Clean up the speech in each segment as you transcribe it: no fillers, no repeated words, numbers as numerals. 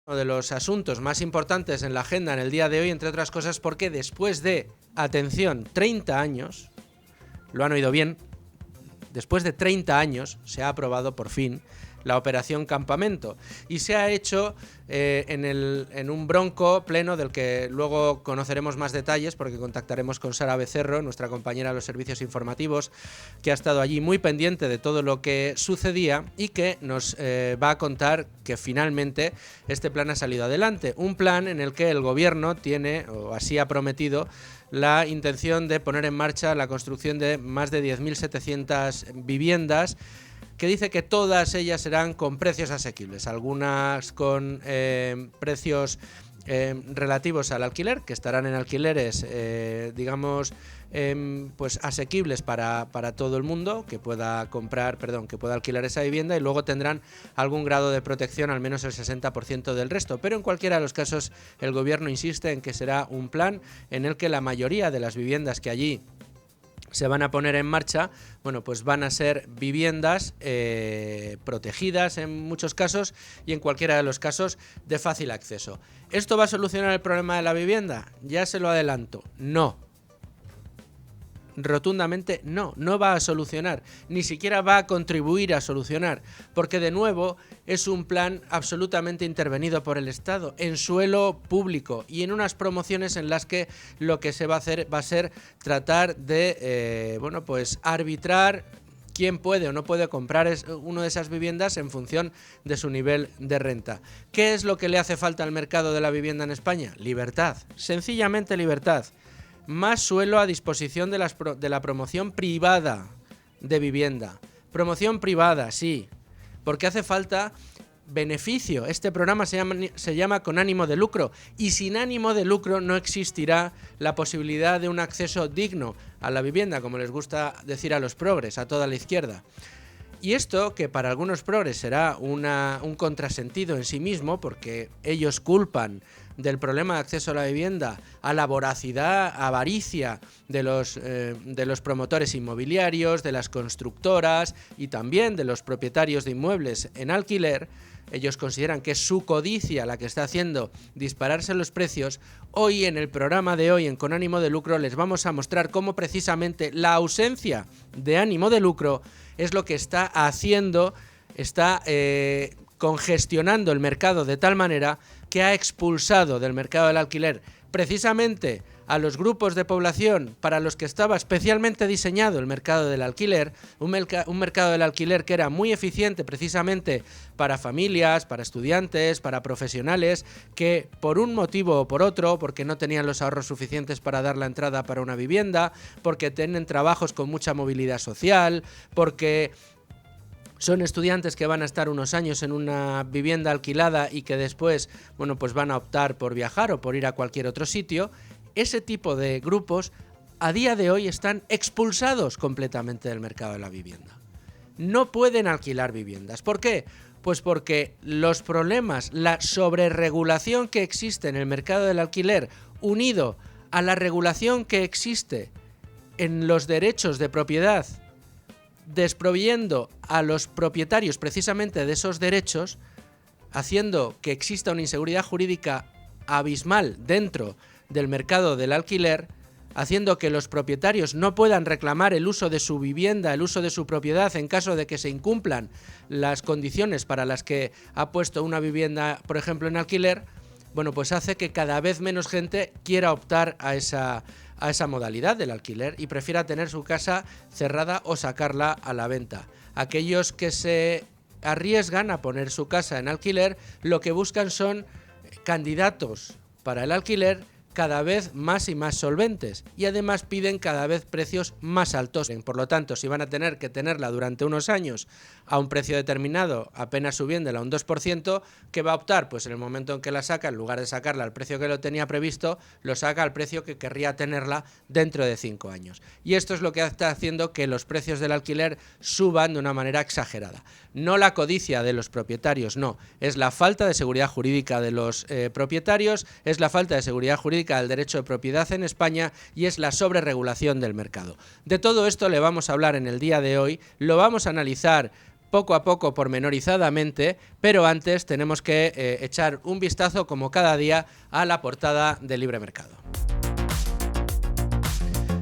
Uno de los asuntos más importantes en la agenda en el día de hoy, entre otras cosas, porque después de, atención, 30 años, lo han oído bien, después de 30 años se ha aprobado por fin la operación Campamento y se ha hecho en un bronco pleno del que luego conoceremos más detalles porque contactaremos con Sara Becerro, nuestra compañera de los servicios informativos, que ha estado allí muy pendiente de todo lo que sucedía y que nos va a contar que finalmente este plan ha salido adelante. Un plan en el que el gobierno tiene, o así ha prometido, la intención de poner en marcha la construcción de más de 10.700 viviendas, que dice que todas ellas serán con precios asequibles, algunas con precios relativos al alquiler, que estarán en alquileres, pues asequibles para todo el mundo que pueda que pueda alquilar esa vivienda, y luego tendrán algún grado de protección, al menos el 60% del resto. Pero en cualquiera de los casos, el gobierno insiste en que será un plan en el que la mayoría de las viviendas que allí se van a poner en marcha, bueno, pues van a ser viviendas protegidas en muchos casos y en cualquiera de los casos de fácil acceso. ¿Esto va a solucionar el problema de la vivienda? Ya se lo adelanto, no. Rotundamente no va a solucionar, ni siquiera va a contribuir a solucionar, porque de nuevo es un plan absolutamente intervenido por el Estado, en suelo público y en unas promociones en las que lo que se va a hacer va a ser tratar de, pues arbitrar quién puede o no puede comprar una de esas viviendas en función de su nivel de renta. ¿Qué es lo que le hace falta al mercado de la vivienda en España? Libertad, sencillamente libertad. Más suelo a disposición de la promoción privada de vivienda. Promoción privada, sí, porque hace falta beneficio. Este programa se llama con ánimo de lucro, y sin ánimo de lucro no existirá la posibilidad de un acceso digno a la vivienda, como les gusta decir a los progres, a toda la izquierda. Y esto, que para algunos progres será un contrasentido en sí mismo, porque ellos culpan del problema de acceso a la vivienda a la voracidad, avaricia de los promotores inmobiliarios, de las constructoras y también de los propietarios de inmuebles en alquiler. Ellos consideran que es su codicia la que está haciendo dispararse los precios. Hoy, en el programa de hoy, en Con Ánimo de Lucro, les vamos a mostrar cómo precisamente la ausencia de ánimo de lucro es lo que está congestionando el mercado de tal manera que ha expulsado del mercado del alquiler precisamente a los grupos de población para los que estaba especialmente diseñado el mercado del alquiler, un mercado del alquiler que era muy eficiente precisamente para familias, para estudiantes, para profesionales que por un motivo o por otro, porque no tenían los ahorros suficientes para dar la entrada para una vivienda, porque tienen trabajos con mucha movilidad social, porque son estudiantes que van a estar unos años en una vivienda alquilada y que después, pues van a optar por viajar o por ir a cualquier otro sitio. Ese tipo de grupos a día de hoy están expulsados completamente del mercado de la vivienda. No pueden alquilar viviendas. ¿Por qué? Pues porque los problemas, la sobreregulación que existe en el mercado del alquiler, unido a la regulación que existe en los derechos de propiedad, desproveyendo a los propietarios precisamente de esos derechos, haciendo que exista una inseguridad jurídica abismal dentro del mercado del alquiler, haciendo que los propietarios no puedan reclamar el uso de su vivienda, el uso de su propiedad en caso de que se incumplan las condiciones para las que ha puesto una vivienda, por ejemplo, en alquiler. Pues hace que cada vez menos gente quiera optar a esa modalidad del alquiler y prefiera tener su casa cerrada o sacarla a la venta. Aquellos que se arriesgan a poner su casa en alquiler, lo que buscan son candidatos para el alquiler cada vez más y más solventes, y además piden cada vez precios más altos. Por lo tanto, si van a tener que tenerla durante unos años a un precio determinado, apenas subiéndola un 2%, ¿qué va a optar? Pues en el momento en que la saca, en lugar de sacarla al precio que lo tenía previsto, lo saca al precio que querría tenerla dentro de 5 años. Y esto es lo que está haciendo que los precios del alquiler suban de una manera exagerada. No la codicia de los propietarios, no. Es la falta de seguridad jurídica de los propietarios, es la falta de seguridad jurídica del derecho de propiedad en España y es la sobreregulación del mercado. De todo esto le vamos a hablar en el día de hoy, lo vamos a analizar poco a poco, pormenorizadamente, pero antes tenemos que echar un vistazo, como cada día, a la portada de Libre Mercado.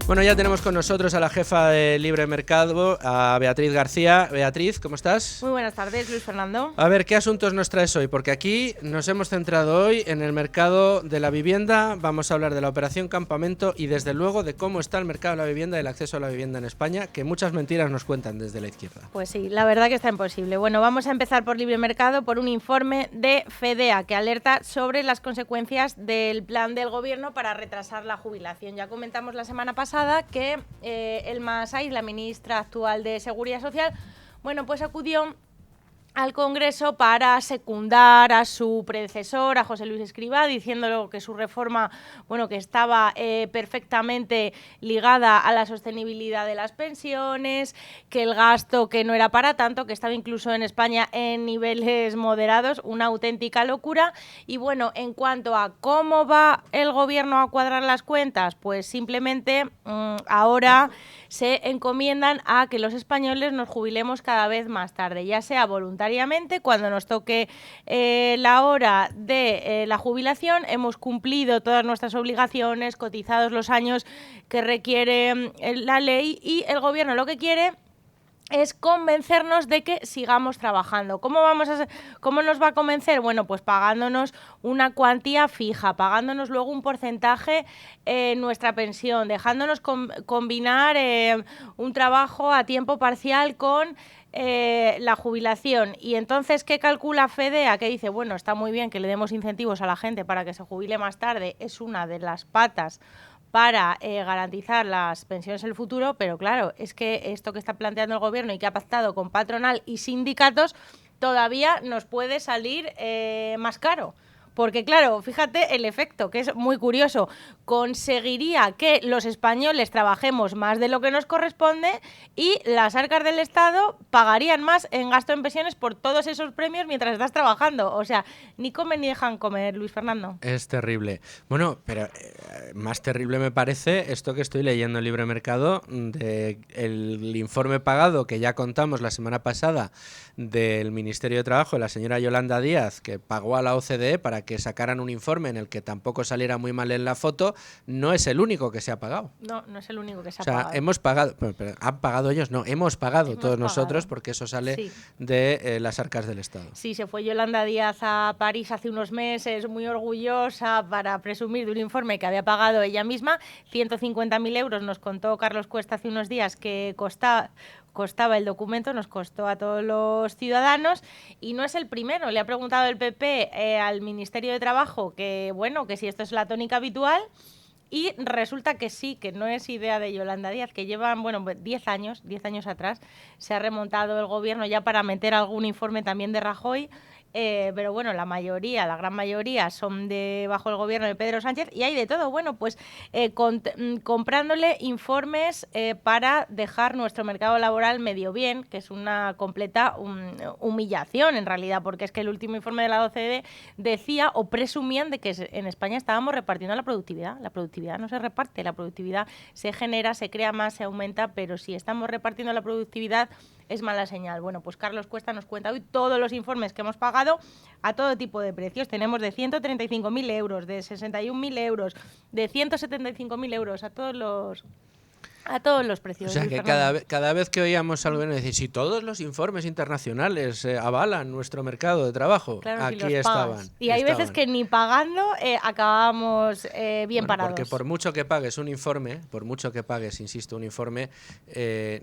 Bueno, ya tenemos con nosotros a la jefa de Libre Mercado, a Beatriz García. Beatriz, ¿cómo estás? Muy buenas tardes, Luis Fernando. A ver, ¿qué asuntos nos traes hoy? Porque aquí nos hemos centrado hoy en el mercado de la vivienda, vamos a hablar de la operación Campamento y desde luego de cómo está el mercado de la vivienda y el acceso a la vivienda en España, que muchas mentiras nos cuentan desde la izquierda. Pues sí, la verdad que está imposible. Bueno, vamos a empezar por Libre Mercado, por un informe de FEDEA que alerta sobre las consecuencias del plan del gobierno para retrasar la jubilación. Ya comentamos la semana pasada que Elma Sáiz, la ministra actual de Seguridad Social, bueno, pues acudió al Congreso para secundar a su predecesor, a José Luis Escrivá, diciéndole que su reforma, bueno, que estaba perfectamente ligada a la sostenibilidad de las pensiones, que el gasto que no era para tanto, que estaba incluso en España en niveles moderados, una auténtica locura. Y bueno, en cuanto a cómo va el gobierno a cuadrar las cuentas, pues simplemente ahora se encomiendan a que los españoles nos jubilemos cada vez más tarde, ya sea voluntariamente, cuando nos toque la hora de la jubilación, hemos cumplido todas nuestras obligaciones, cotizados los años que requiere la ley, y el gobierno lo que quiere es convencernos de que sigamos trabajando. ¿Cómo nos va a convencer? Bueno, pues pagándonos una cuantía fija, pagándonos luego un porcentaje en nuestra pensión, dejándonos combinar un trabajo a tiempo parcial con la jubilación. Y entonces, ¿qué calcula FEDEA? Que dice, bueno, está muy bien que le demos incentivos a la gente para que se jubile más tarde, es una de las patas para garantizar las pensiones en el futuro, pero claro, es que esto que está planteando el gobierno y que ha pactado con patronal y sindicatos todavía nos puede salir más caro. Porque claro, fíjate el efecto, que es muy curioso, conseguiría que los españoles trabajemos más de lo que nos corresponde y las arcas del Estado pagarían más en gasto en pensiones por todos esos premios mientras estás trabajando. O sea, ni comen ni dejan comer, Luis Fernando. Es terrible. Bueno, pero más terrible me parece esto que estoy leyendo en Libre Mercado, del informe pagado que ya contamos la semana pasada del Ministerio de Trabajo, de la señora Yolanda Díaz, que pagó a la OCDE para que sacaran un informe en el que tampoco saliera muy mal en la foto. No es el único que se ha pagado. No, no es el único que se ha pagado. O sea, hemos pagado, pero han pagado ellos, no, hemos pagado todos nosotros, porque eso sale de las arcas del Estado. Sí, se fue Yolanda Díaz a París hace unos meses, muy orgullosa, para presumir de un informe que había pagado ella misma. 150.000 euros nos contó Carlos Cuesta hace unos días que costaba el documento, nos costó a todos los ciudadanos, y no es el primero. Le ha preguntado el PP al Ministerio de Trabajo que, bueno, que si esto es la tónica habitual, y resulta que sí, que no es idea de Yolanda Díaz, que llevan, bueno, 10 años atrás, se ha remontado el gobierno ya para meter algún informe también de Rajoy. Pero bueno, la gran mayoría son bajo el gobierno de Pedro Sánchez, y hay de todo. Bueno, pues comprándole informes para dejar nuestro mercado laboral medio bien, que es una completa humillación en realidad, porque es que el último informe de la OCDE decía o presumían de que en España estábamos repartiendo la productividad. La productividad no se reparte, la productividad se genera, se crea más, se aumenta, pero si estamos repartiendo la productividad es mala señal. Bueno, pues Carlos Cuesta nos cuenta hoy todos los informes que hemos pagado a todo tipo de precios. Tenemos de 135.000 euros, de 61.000 euros, de 175.000 euros, a todos los precios. O sea, que cada vez que oíamos algo, decir, si todos los informes internacionales avalan nuestro mercado de trabajo, claro, aquí si estaban. Y hay veces que ni pagando acabamos bien parados. Porque por mucho que pagues un informe, insisto, un informe,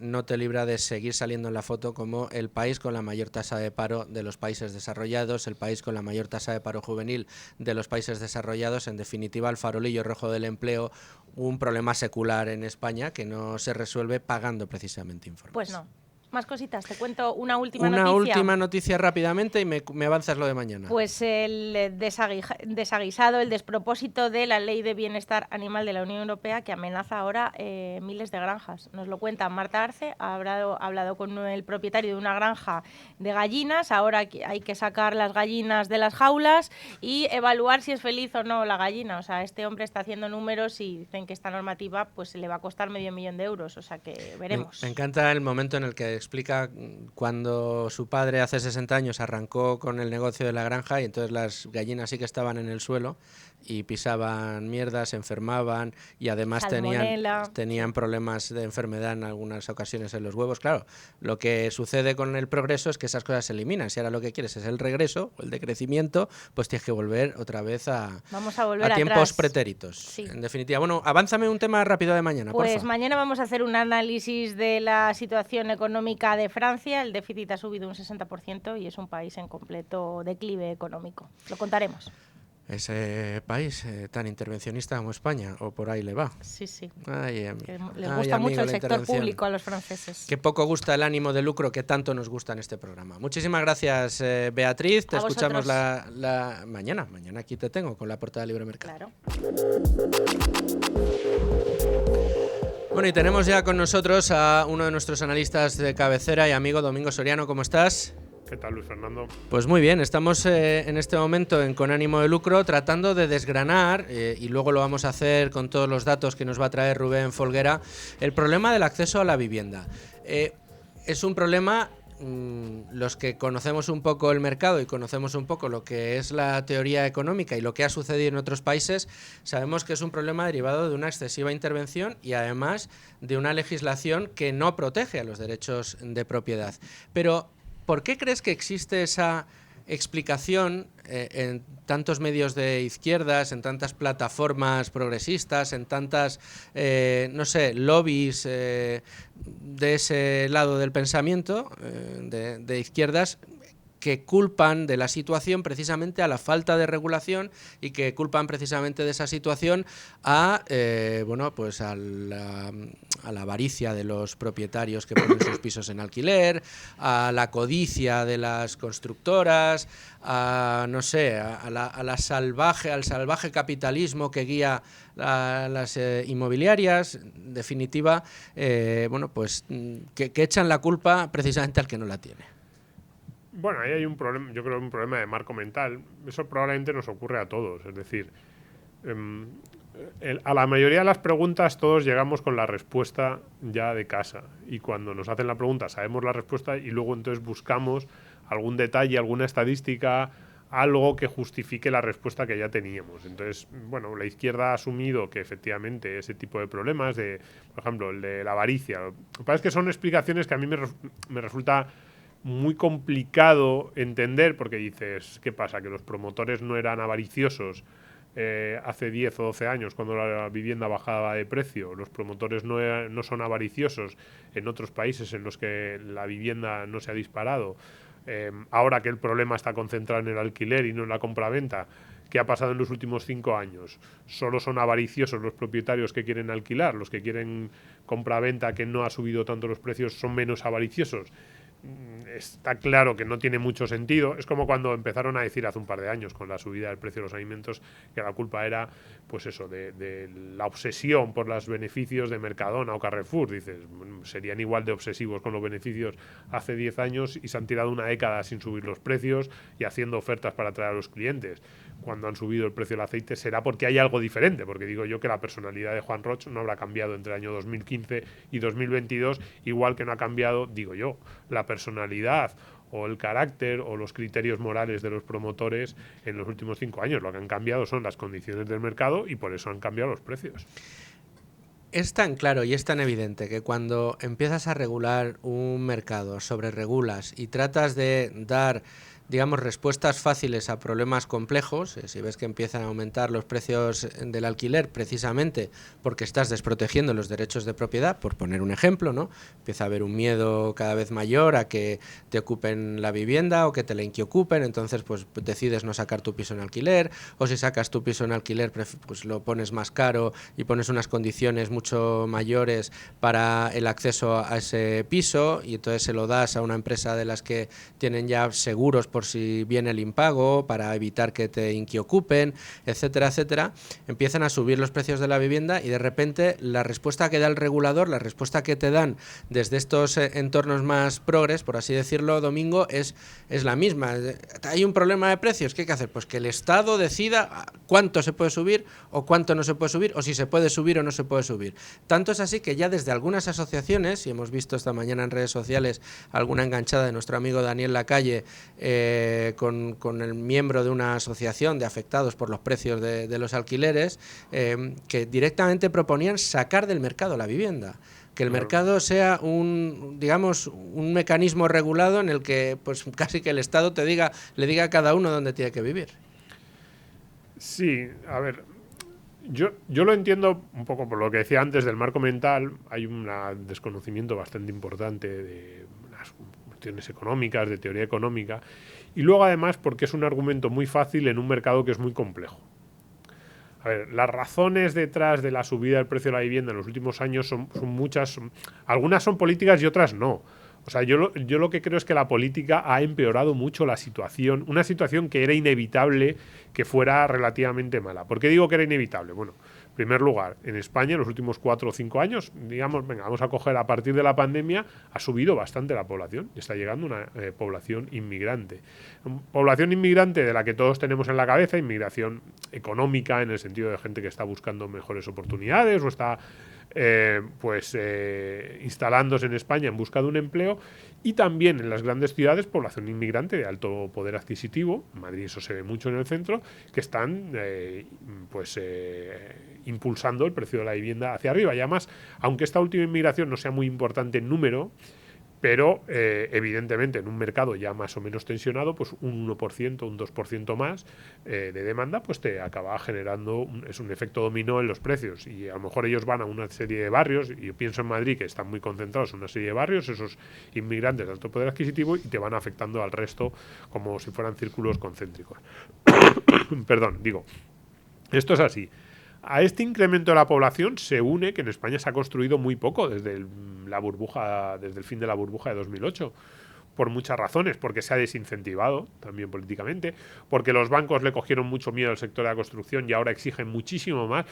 no te libra de seguir saliendo en la foto como el país con la mayor tasa de paro de los países desarrollados, el país con la mayor tasa de paro juvenil de los países desarrollados, en definitiva el farolillo rojo del empleo, un problema secular en España que no se resuelve pagando precisamente informes. Pues no. Más cositas, te cuento una última noticia. Una última noticia rápidamente y me avanzas lo de mañana. Pues el desaguisado, el despropósito de la Ley de Bienestar Animal de la Unión Europea, que amenaza ahora miles de granjas. Nos lo cuenta Marta Arce, ha hablado con el propietario de una granja de gallinas. Ahora hay que sacar las gallinas de las jaulas y evaluar si es feliz o no la gallina. O sea, este hombre está haciendo números y dicen que esta normativa pues le va a costar 500.000 euros. O sea, que veremos. Me encanta el momento en el que explica cuando su padre hace 60 años arrancó con el negocio de la granja y entonces las gallinas sí que estaban en el suelo y pisaban mierda, se enfermaban y además tenían problemas de enfermedad en algunas ocasiones en los huevos. Claro, lo que sucede con el progreso es que esas cosas se eliminan. Si ahora lo que quieres es el regreso o el decrecimiento, pues tienes que volver otra vez a tiempos atrás. Pretéritos. Sí. En definitiva, bueno, avánzame un tema rápido de mañana, Pues porfa. mañana vamos a hacer un análisis de la situación económica de Francia. El déficit ha subido un 60% y es un país en completo declive económico. Lo contaremos. Ese país tan intervencionista como España, o por ahí le va. Sí, sí. Les gusta mucho el sector público a los franceses. Qué poco gusta el ánimo de lucro que tanto nos gusta en este programa. Muchísimas gracias, Beatriz. Te escuchamos la mañana. Mañana aquí te tengo con la portada de Libre Mercado. Claro. Bueno, y tenemos ya con nosotros a uno de nuestros analistas de cabecera y amigo, Domingo Soriano. ¿Cómo estás? ¿Qué tal, Luis Fernando? Pues muy bien, estamos en este momento en Con Ánimo de Lucro tratando de desgranar, y luego lo vamos a hacer con todos los datos que nos va a traer Rubén Folguera, el problema del acceso a la vivienda. Es un problema, los que conocemos un poco el mercado y conocemos un poco lo que es la teoría económica y lo que ha sucedido en otros países, sabemos que es un problema derivado de una excesiva intervención y además de una legislación que no protege a los derechos de propiedad. Pero ¿por qué crees que existe esa explicación en tantos medios de izquierdas, en tantas plataformas progresistas, en tantas, lobbies de ese lado del pensamiento, de izquierdas, que culpan de la situación precisamente a la falta de regulación y que culpan precisamente de esa situación a la avaricia de los propietarios que ponen sus pisos en alquiler, a la codicia de las constructoras, al salvaje capitalismo que guía a las inmobiliarias, en definitiva, que echan la culpa precisamente al que no la tiene. Bueno, ahí hay un problema, yo creo un problema de marco mental. Eso probablemente nos ocurre a todos. Es decir, a la mayoría de las preguntas todos llegamos con la respuesta ya de casa. Y cuando nos hacen la pregunta sabemos la respuesta y luego entonces buscamos algún detalle, alguna estadística, algo que justifique la respuesta que ya teníamos. Entonces, bueno, la izquierda ha asumido que efectivamente ese tipo de problemas, por ejemplo, el de la avaricia, lo que pasa es que son explicaciones que a mí me resulta muy complicado entender, porque dices, ¿qué pasa? ¿Que los promotores no eran avariciosos hace 10 o 12 años cuando la vivienda bajaba de precio? ¿Los promotores no son avariciosos en otros países en los que la vivienda no se ha disparado? Ahora que el problema está concentrado en el alquiler y no en la compraventa, ¿qué ha pasado en los últimos 5 años? ¿Solo son avariciosos los propietarios que quieren alquilar? ¿Los que quieren compraventa, que no ha subido tanto los precios, son menos avariciosos? Está claro que no tiene mucho sentido. Es como cuando empezaron a decir hace un par de años con la subida del precio de los alimentos que la culpa era, pues eso, de la obsesión por los beneficios de Mercadona o Carrefour. Dices, serían igual de obsesivos con los beneficios hace 10 años y se han tirado una década sin subir los precios y haciendo ofertas para atraer a los clientes. Cuando han subido el precio del aceite será porque hay algo diferente, porque digo yo que la personalidad de Juan Roch no habrá cambiado entre el año 2015 y 2022, igual que no ha cambiado, digo yo, la personalidad o el carácter o los criterios morales de los promotores en los últimos 5 años. Lo que han cambiado son las condiciones del mercado y por eso han cambiado los precios. Es tan claro y es tan evidente que cuando empiezas a regular un mercado, sobreregulas y tratas de dar, digamos, respuestas fáciles a problemas complejos, si ves que empiezan a aumentar los precios del alquiler precisamente porque estás desprotegiendo los derechos de propiedad, por poner un ejemplo, ¿no? Empieza a haber un miedo cada vez mayor a que te ocupen la vivienda o que te la inquiocupen, entonces pues decides no sacar tu piso en alquiler, o si sacas tu piso en alquiler pues lo pones más caro y pones unas condiciones mucho mayores para el acceso a ese piso y entonces se lo das a una empresa de las que tienen ya seguros por por si viene el impago, para evitar que te inquiocupen, etcétera, etcétera, empiezan a subir los precios de la vivienda y de repente la respuesta que da el regulador, la respuesta que te dan desde estos entornos más progres, por así decirlo, Domingo, es la misma. Hay un problema de precios, ¿qué hay que hacer? Pues que el Estado decida cuánto se puede subir o cuánto no se puede subir, o si se puede subir o no se puede subir. Tanto es así que ya desde algunas asociaciones, y hemos visto esta mañana en redes sociales alguna enganchada de nuestro amigo Daniel Lacalle con el miembro de una asociación de afectados por los precios de los alquileres, que directamente proponían sacar del mercado la vivienda. Que el mercado sea un mecanismo regulado en el que pues casi que el Estado le diga a cada uno dónde tiene que vivir. Sí, a ver, yo lo entiendo un poco por lo que decía antes del marco mental. Hay un desconocimiento bastante importante de las cuestiones económicas, de teoría económica, y luego además porque es un argumento muy fácil en un mercado que es muy complejo. A ver, las razones detrás de la subida del precio de la vivienda en los últimos años son muchas. Algunas son políticas y otras no. O sea, yo lo que creo es que la política ha empeorado mucho la situación, una situación que era inevitable que fuera relativamente mala. ¿Por qué digo que era inevitable? Bueno, en primer lugar, en España en los últimos 4 o 5 años, digamos, vamos a coger a partir de la pandemia, ha subido bastante la población. Está llegando una población inmigrante. Población inmigrante de la que todos tenemos en la cabeza, inmigración económica en el sentido de gente que está buscando mejores oportunidades o está instalándose en España en busca de un empleo, y también en las grandes ciudades población inmigrante de alto poder adquisitivo. En Madrid eso se ve mucho en el centro, que están impulsando el precio de la vivienda hacia arriba. Y además, aunque esta última inmigración no sea muy importante en número, pero evidentemente en un mercado ya más o menos tensionado, pues un 1%, un 2% más de demanda, pues te acaba generando, es un efecto dominó en los precios. Y a lo mejor ellos van a una serie de barrios, y yo pienso en Madrid, que están muy concentrados en una serie de barrios, esos inmigrantes de alto poder adquisitivo, y te van afectando al resto como si fueran círculos concéntricos. Perdón, digo, esto es así. A este incremento de la población se une que en España se ha construido muy poco desde el fin de la burbuja de 2008, por muchas razones, porque se ha desincentivado también políticamente, porque los bancos le cogieron mucho miedo al sector de la construcción y ahora exigen muchísimo más.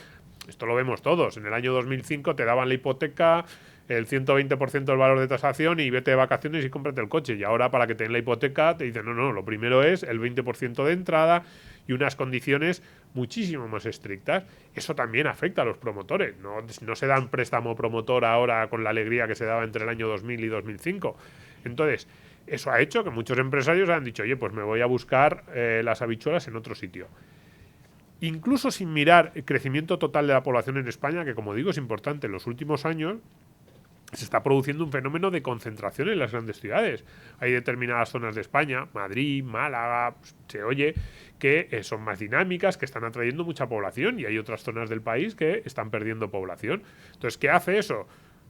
Esto lo vemos todos. En el año 2005 te daban la hipoteca, el 120% del valor de tasación, y vete de vacaciones y cómprate el coche. Y ahora, para que te den la hipoteca, te dicen, no, lo primero es el 20% de entrada y unas condiciones muchísimo más estrictas. Eso también afecta a los promotores. No se dan préstamo promotor ahora con la alegría que se daba entre el año 2000 y 2005. Entonces, eso ha hecho que muchos empresarios han dicho, oye, pues me voy a buscar las habichuelas en otro sitio. Incluso sin mirar el crecimiento total de la población en España, que como digo es importante, en los últimos años se está produciendo un fenómeno de concentración en las grandes ciudades. Hay determinadas zonas de España, Madrid, Málaga, se oye que son más dinámicas, que están atrayendo mucha población, y hay otras zonas del país que están perdiendo población. Entonces, ¿qué hace eso?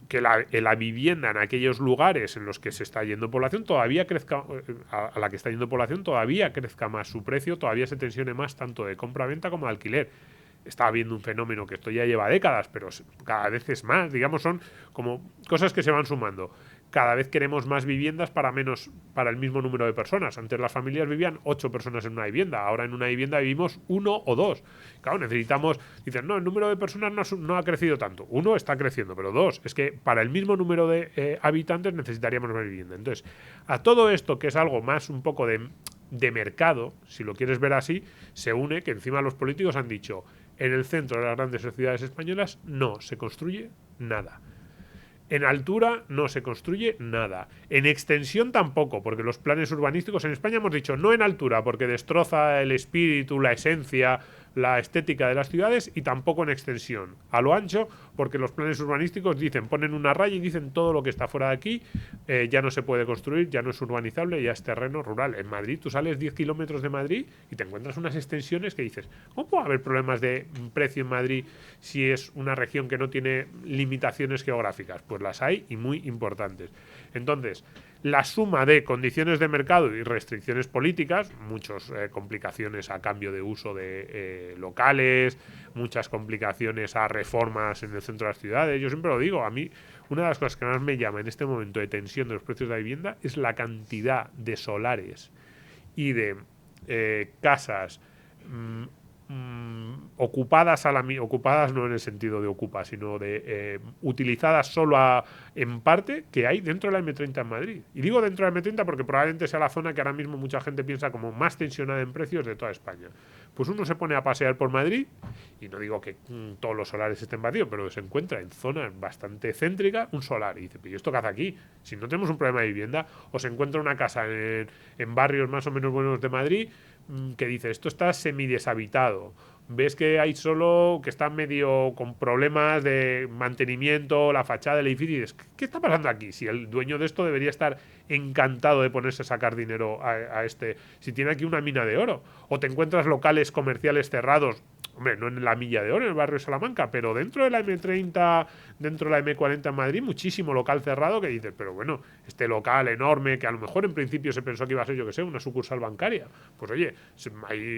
Que la vivienda en aquellos lugares en los que se está yendo población todavía crezca, a la que está yendo población todavía crezca más su precio, todavía se tensione más tanto de compra-venta como de alquiler. Está habiendo un fenómeno que esto ya lleva décadas, pero cada vez es más, digamos, son como cosas que se van sumando. Cada vez queremos más viviendas para el mismo número de personas. Antes las familias vivían 8 personas en una vivienda, ahora en una vivienda vivimos 1 o 2. Claro, necesitamos, dicen, no, el número de personas no ha crecido tanto. 1 está creciendo, pero 2, es que para el mismo número de habitantes necesitaríamos más vivienda. Entonces, a todo esto, que es algo más un poco de mercado, si lo quieres ver así, se une que encima los políticos han dicho, en el centro de las grandes ciudades españolas no se construye nada. En altura no se construye nada. En extensión tampoco, porque los planes urbanísticos en España hemos dicho no en altura, porque destroza el espíritu, la esencia, la estética de las ciudades, y tampoco en extensión. A lo ancho, porque los planes urbanísticos ponen una raya y dicen todo lo que está fuera de aquí ya no se puede construir, ya no es urbanizable, ya es terreno rural. En Madrid, tú sales 10 kilómetros de Madrid y te encuentras unas extensiones que dices, ¿cómo puede haber problemas de precio en Madrid si es una región que no tiene limitaciones geográficas? Pues las hay, y muy importantes. Entonces, la suma de condiciones de mercado y restricciones políticas, muchas complicaciones a cambio de uso de locales, muchas complicaciones a reformas en el centro de las ciudades. Yo siempre lo digo, a mí una de las cosas que más me llama en este momento de tensión de los precios de la vivienda es la cantidad de solares y de casas ocupadas ocupadas no en el sentido de ocupa, sino de utilizadas solo en parte, que hay dentro de la M30 en Madrid. Y digo dentro de la M30 porque probablemente sea la zona que ahora mismo mucha gente piensa como más tensionada en precios de toda España. Pues uno se pone a pasear por Madrid, y no digo que todos los solares estén vacíos, pero se encuentra en zonas bastante céntricas un solar y dice, pero ¿y esto qué hace aquí? Si no tenemos un problema de vivienda, o se encuentra una casa en barrios más o menos buenos de Madrid que dice, esto está semideshabitado. Ves que hay solo, que está medio con problemas de mantenimiento, la fachada del edificio, y dices, ¿qué está pasando aquí? Si el dueño de esto debería estar encantado de ponerse a sacar dinero a si tiene aquí una mina de oro. O te encuentras locales comerciales cerrados, hombre, no en la Milla de Oro, en el barrio de Salamanca, pero dentro de la M30, dentro de la M40 en Madrid, muchísimo local cerrado que dices, pero bueno, este local enorme, que a lo mejor en principio se pensó que iba a ser, yo que sé, una sucursal bancaria. Pues oye,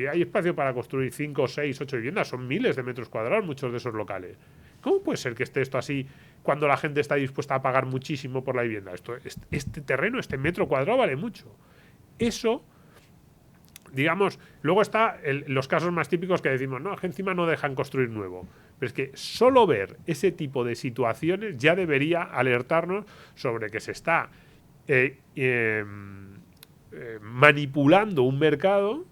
hay espacio para construir 5, 6, 8 viviendas, son miles de metros cuadrados muchos de esos locales. ¿Cómo puede ser que esté esto así cuando la gente está dispuesta a pagar muchísimo por la vivienda? Este terreno, este metro cuadrado vale mucho. Eso, digamos, luego está los casos más típicos que decimos, no, es que encima no dejan construir nuevo. Pero es que solo ver ese tipo de situaciones ya debería alertarnos sobre que se está manipulando un mercado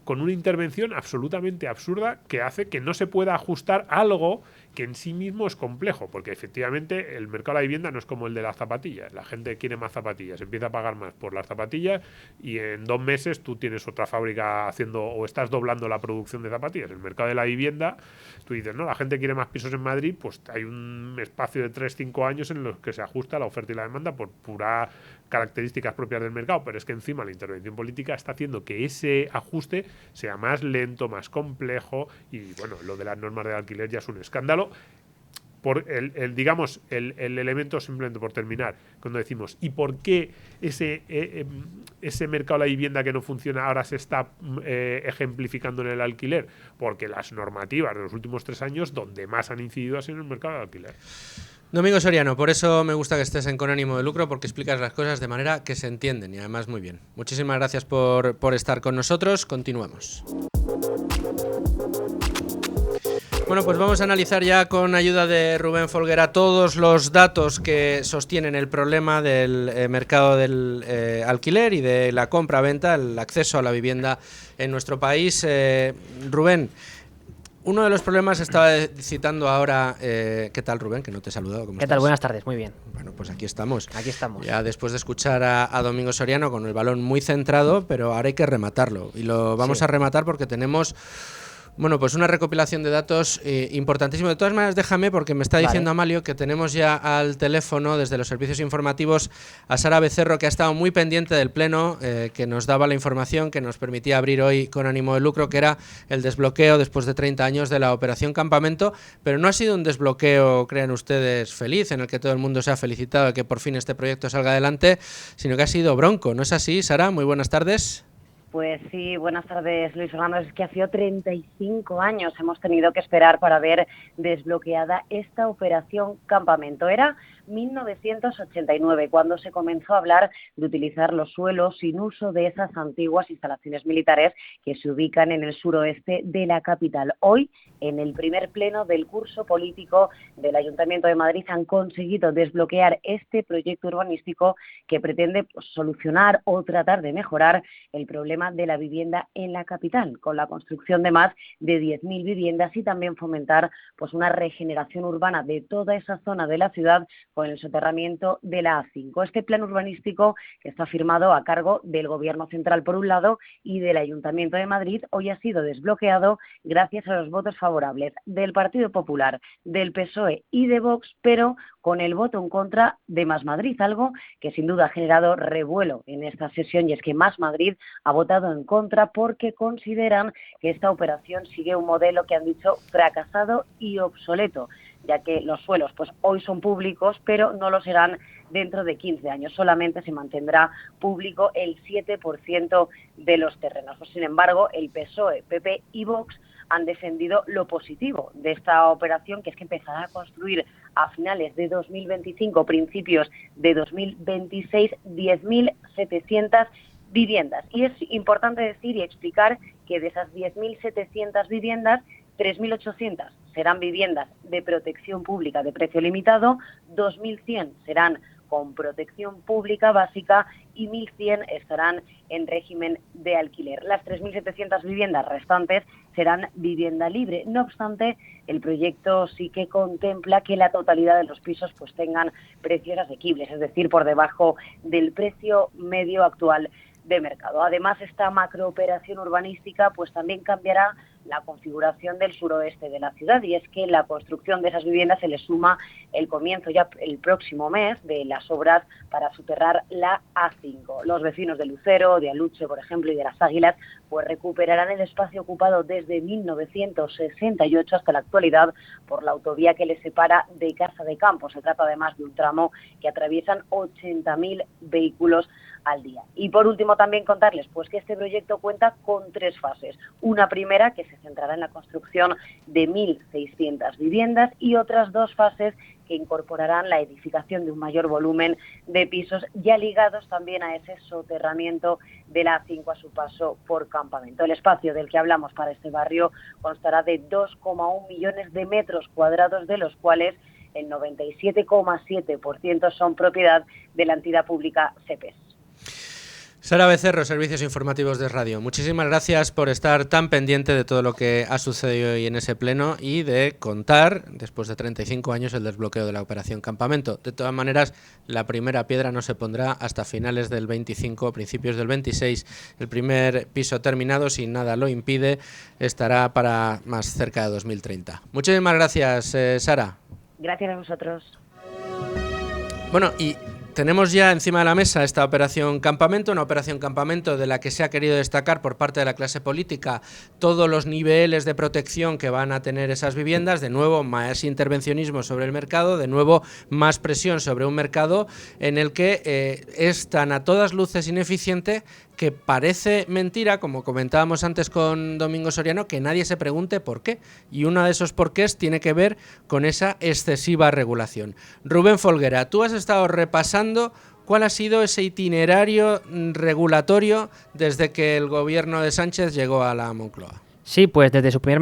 con una intervención absolutamente absurda que hace que no se pueda ajustar algo que en sí mismo es complejo, porque efectivamente el mercado de la vivienda no es como el de las zapatillas. La gente quiere más zapatillas, empieza a pagar más por las zapatillas y en 2 meses tú tienes otra fábrica haciendo o estás doblando la producción de zapatillas. El mercado de la vivienda, tú dices, no, la gente quiere más pisos en Madrid, pues hay un espacio de 3-5 años en los que se ajusta la oferta y la demanda por pura características propias del mercado, pero es que encima la intervención política está haciendo que ese ajuste sea más lento, más complejo y bueno, lo de las normas de alquiler ya es un escándalo. Por digamos, el elemento, simplemente por terminar, cuando decimos ¿y por qué ese mercado de la vivienda que no funciona ahora se está ejemplificando en el alquiler? Porque las normativas de los últimos 3 años donde más han incidido ha sido en el mercado de alquiler. Domingo Soriano, por eso me gusta que estés en Con ánimo de lucro, porque explicas las cosas de manera que se entienden y además muy bien. Muchísimas gracias por estar con nosotros. Continuamos. Bueno, pues vamos a analizar ya con ayuda de Rubén Folguera todos los datos que sostienen el problema del mercado del alquiler y de la compra-venta, el acceso a la vivienda en nuestro país. Rubén, uno de los problemas estaba citando ahora. ¿Qué tal, Rubén? Que no te he saludado. ¿Cómo ¿Qué estás? tal? Buenas tardes, muy bien. Bueno, pues aquí estamos. Aquí estamos. Ya después de escuchar a Domingo Soriano con el balón muy centrado, pero ahora hay que rematarlo. Y lo vamos a rematar porque tenemos... Bueno, pues una recopilación de datos importantísimo. De todas maneras, déjame, porque me está diciendo Amalio que tenemos ya al teléfono, desde los servicios informativos, a Sara Becerro, que ha estado muy pendiente del pleno, que nos daba la información que nos permitía abrir hoy Con ánimo de lucro, que era el desbloqueo después de 30 años de la Operación Campamento. Pero no ha sido un desbloqueo, crean ustedes, feliz, en el que todo el mundo se ha felicitado de que por fin este proyecto salga adelante, sino que ha sido bronco. ¿No es así, Sara? Muy buenas tardes. Pues sí, buenas tardes, Luis Fernando. Es que hace 35 años hemos tenido que esperar para ver desbloqueada esta operación Campamento. Era 1989, cuando se comenzó a hablar de utilizar los suelos sin uso de esas antiguas instalaciones militares que se ubican en el suroeste de la capital. Hoy, en el primer pleno del curso político del Ayuntamiento de Madrid, han conseguido desbloquear este proyecto urbanístico que pretende solucionar o tratar de mejorar el problema de la vivienda en la capital, con la construcción de más de 10.000 viviendas y también fomentar una regeneración urbana de toda esa zona de la ciudad con el soterramiento de la A5. Este plan urbanístico, que está firmado a cargo del Gobierno central por un lado y del Ayuntamiento de Madrid, hoy ha sido desbloqueado gracias a los votos favorables del Partido Popular, del PSOE y de Vox, pero con el voto en contra de Más Madrid, algo que sin duda ha generado revuelo en esta sesión, y es que Más Madrid ha votado en contra porque consideran que esta operación sigue un modelo que han dicho fracasado y obsoleto, ya que los suelos hoy son públicos, pero no lo serán dentro de 15 años. Solamente se mantendrá público el 7% de los terrenos. Sin embargo, el PSOE, PP y Vox han defendido lo positivo de esta operación, que es que empezará a construir a finales de 2025, principios de 2026, 10.700 viviendas. Y es importante decir y explicar que de esas 10.700 viviendas, 3.800 serán viviendas de protección pública de precio limitado, 2.100 serán con protección pública básica y 1.100 estarán en régimen de alquiler. Las 3.700 viviendas restantes serán vivienda libre. No obstante, el proyecto sí que contempla que la totalidad de los pisos pues tengan precios asequibles, es decir, por debajo del precio medio actual de mercado. Además, esta macrooperación urbanística pues también cambiará la configuración del suroeste de la ciudad, y es que en la construcción de esas viviendas se le suma el comienzo ya el próximo mes de las obras para soterrar la A5. Los vecinos de Lucero, de Aluche, por ejemplo, y de Las Águilas pues recuperarán el espacio ocupado desde 1968 hasta la actualidad por la autovía que les separa de Casa de Campo. Se trata además de un tramo que atraviesan 80.000 vehículos al día. Y por último también contarles pues que este proyecto cuenta con 3 fases. Una primera que se centrará en la construcción de 1.600 viviendas y otras 2 fases que incorporarán la edificación de un mayor volumen de pisos ya ligados también a ese soterramiento de la A5 a su paso por Campamento. El espacio del que hablamos para este barrio constará de 2,1 millones de metros cuadrados, de los cuales el 97,7% son propiedad de la entidad pública CEPES. Sara Becerro, Servicios Informativos de Radio. Muchísimas gracias por estar tan pendiente de todo lo que ha sucedido hoy en ese pleno y de contar, después de 35 años, el desbloqueo de la Operación Campamento. De todas maneras, la primera piedra no se pondrá hasta finales del 25, principios del 26. El primer piso terminado, si nada lo impide, estará para más cerca de 2030. Muchísimas gracias, Sara. Gracias a vosotros. Bueno, y tenemos ya encima de la mesa esta operación Campamento, una operación Campamento de la que se ha querido destacar por parte de la clase política todos los niveles de protección que van a tener esas viviendas. De nuevo, más intervencionismo sobre el mercado, de nuevo, más presión sobre un mercado en el que es tan a todas luces ineficiente que parece mentira, como comentábamos antes con Domingo Soriano, que nadie se pregunte por qué. Y uno de esos porqués tiene que ver con esa excesiva regulación. Rubén Folguera, tú has estado repasando cuál ha sido ese itinerario regulatorio desde que el gobierno de Sánchez llegó a la Moncloa. Sí, pues desde su primer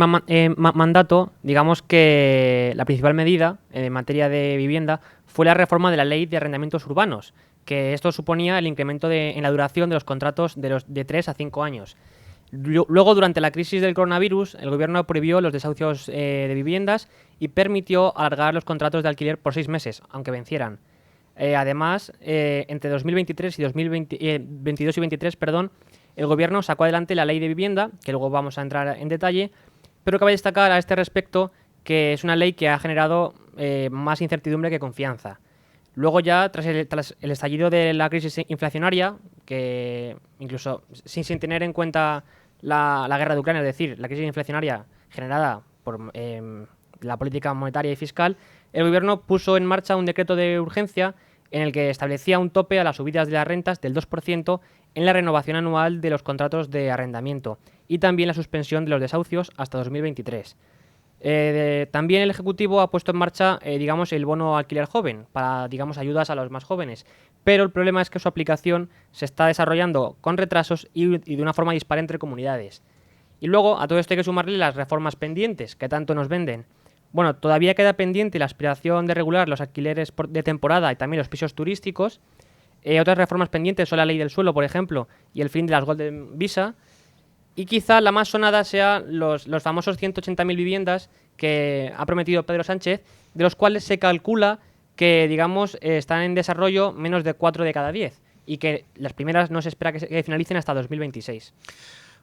mandato, digamos que la principal medida en materia de vivienda fue la reforma de la Ley de Arrendamientos Urbanos, que esto suponía el incremento en la duración de los contratos de 3 a 5 años. Luego, durante la crisis del coronavirus, el gobierno prohibió los desahucios de viviendas y permitió alargar los contratos de alquiler por 6 meses, aunque vencieran. Además, entre 2023 y 2022 y 23, el gobierno sacó adelante la ley de vivienda, que luego vamos a entrar en detalle, pero cabe destacar a este respecto que es una ley que ha generado más incertidumbre que confianza. Luego ya, tras el estallido de la crisis inflacionaria, que incluso sin tener en cuenta la guerra de Ucrania, es decir, la crisis inflacionaria generada por la política monetaria y fiscal, el gobierno puso en marcha un decreto de urgencia en el que establecía un tope a las subidas de las rentas del 2% en la renovación anual de los contratos de arrendamiento y también la suspensión de los desahucios hasta 2023. También el Ejecutivo ha puesto en marcha, el bono alquiler joven para, ayudas a los más jóvenes. Pero el problema es que su aplicación se está desarrollando con retrasos y de una forma dispar entre comunidades. Y luego a todo esto hay que sumarle las reformas pendientes que tanto nos venden. Bueno, todavía queda pendiente la aspiración de regular los alquileres de temporada y también los pisos turísticos. Otras reformas pendientes son la ley del suelo, por ejemplo, y el fin de las Golden Visa. Y quizá la más sonada sean los famosos 180.000 viviendas que ha prometido Pedro Sánchez, de los cuales se calcula que, están en desarrollo menos de 4 de cada 10 y que las primeras no se espera que finalicen hasta 2026.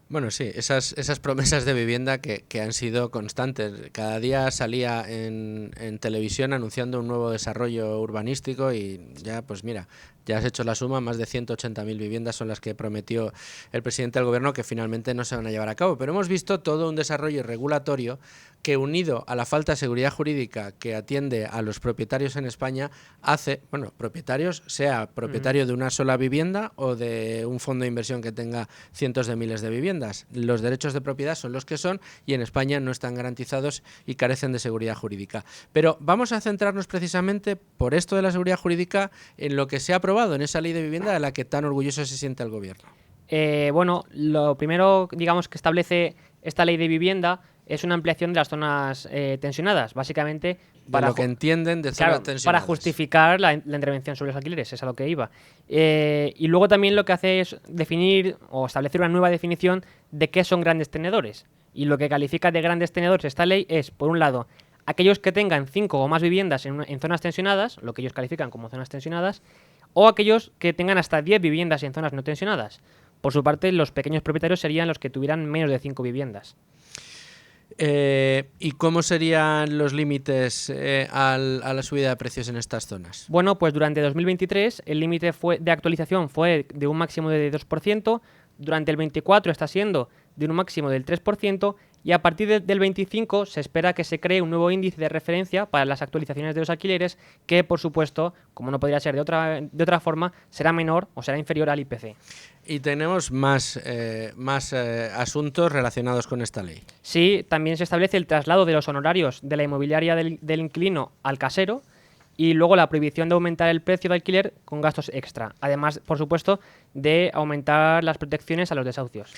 Bueno, sí, esas promesas de vivienda que han sido constantes. Cada día salía en televisión anunciando un nuevo desarrollo urbanístico y ya, pues mira, ya has hecho la suma, más de 180.000 viviendas son las que prometió el presidente del gobierno que finalmente no se van a llevar a cabo. Pero hemos visto todo un desarrollo regulatorio que, unido a la falta de seguridad jurídica que atiende a los propietarios en España, hace, propietarios, sea propietario de una sola vivienda o de un fondo de inversión que tenga cientos de miles de viviendas. Los derechos de propiedad son los que son y en España no están garantizados y carecen de seguridad jurídica. Pero vamos a centrarnos precisamente, por esto de la seguridad jurídica, en lo que se ha aprobado en esa ley de vivienda de la que tan orgulloso se siente el gobierno. Bueno, lo primero, digamos, que establece esta ley de vivienda es una ampliación de las zonas tensionadas, básicamente Para lo que entienden de zonas tensionadas. para justificar la intervención sobre los alquileres, es a lo que iba. Y luego también lo que hace es definir o establecer una nueva definición de qué son grandes tenedores. Y lo que califica de grandes tenedores esta ley es, por un lado, aquellos que tengan 5 o más viviendas en zonas tensionadas, lo que ellos califican como zonas tensionadas, o aquellos que tengan hasta 10 viviendas en zonas no tensionadas. Por su parte, los pequeños propietarios serían los que tuvieran menos de 5 viviendas. ¿Y cómo serían los límites a la subida de precios en estas zonas? Bueno, pues durante 2023 el límite de actualización fue de un máximo de 2%, durante el 24 está siendo de un máximo del 3%, y a partir del 25 se espera que se cree un nuevo índice de referencia para las actualizaciones de los alquileres que, por supuesto, como no podría ser de otra forma, será menor o será inferior al IPC. Y tenemos más asuntos relacionados con esta ley. Sí, también se establece el traslado de los honorarios de la inmobiliaria del inquilino al casero y luego la prohibición de aumentar el precio de alquiler con gastos extra. Además, por supuesto, de aumentar las protecciones a los desahucios.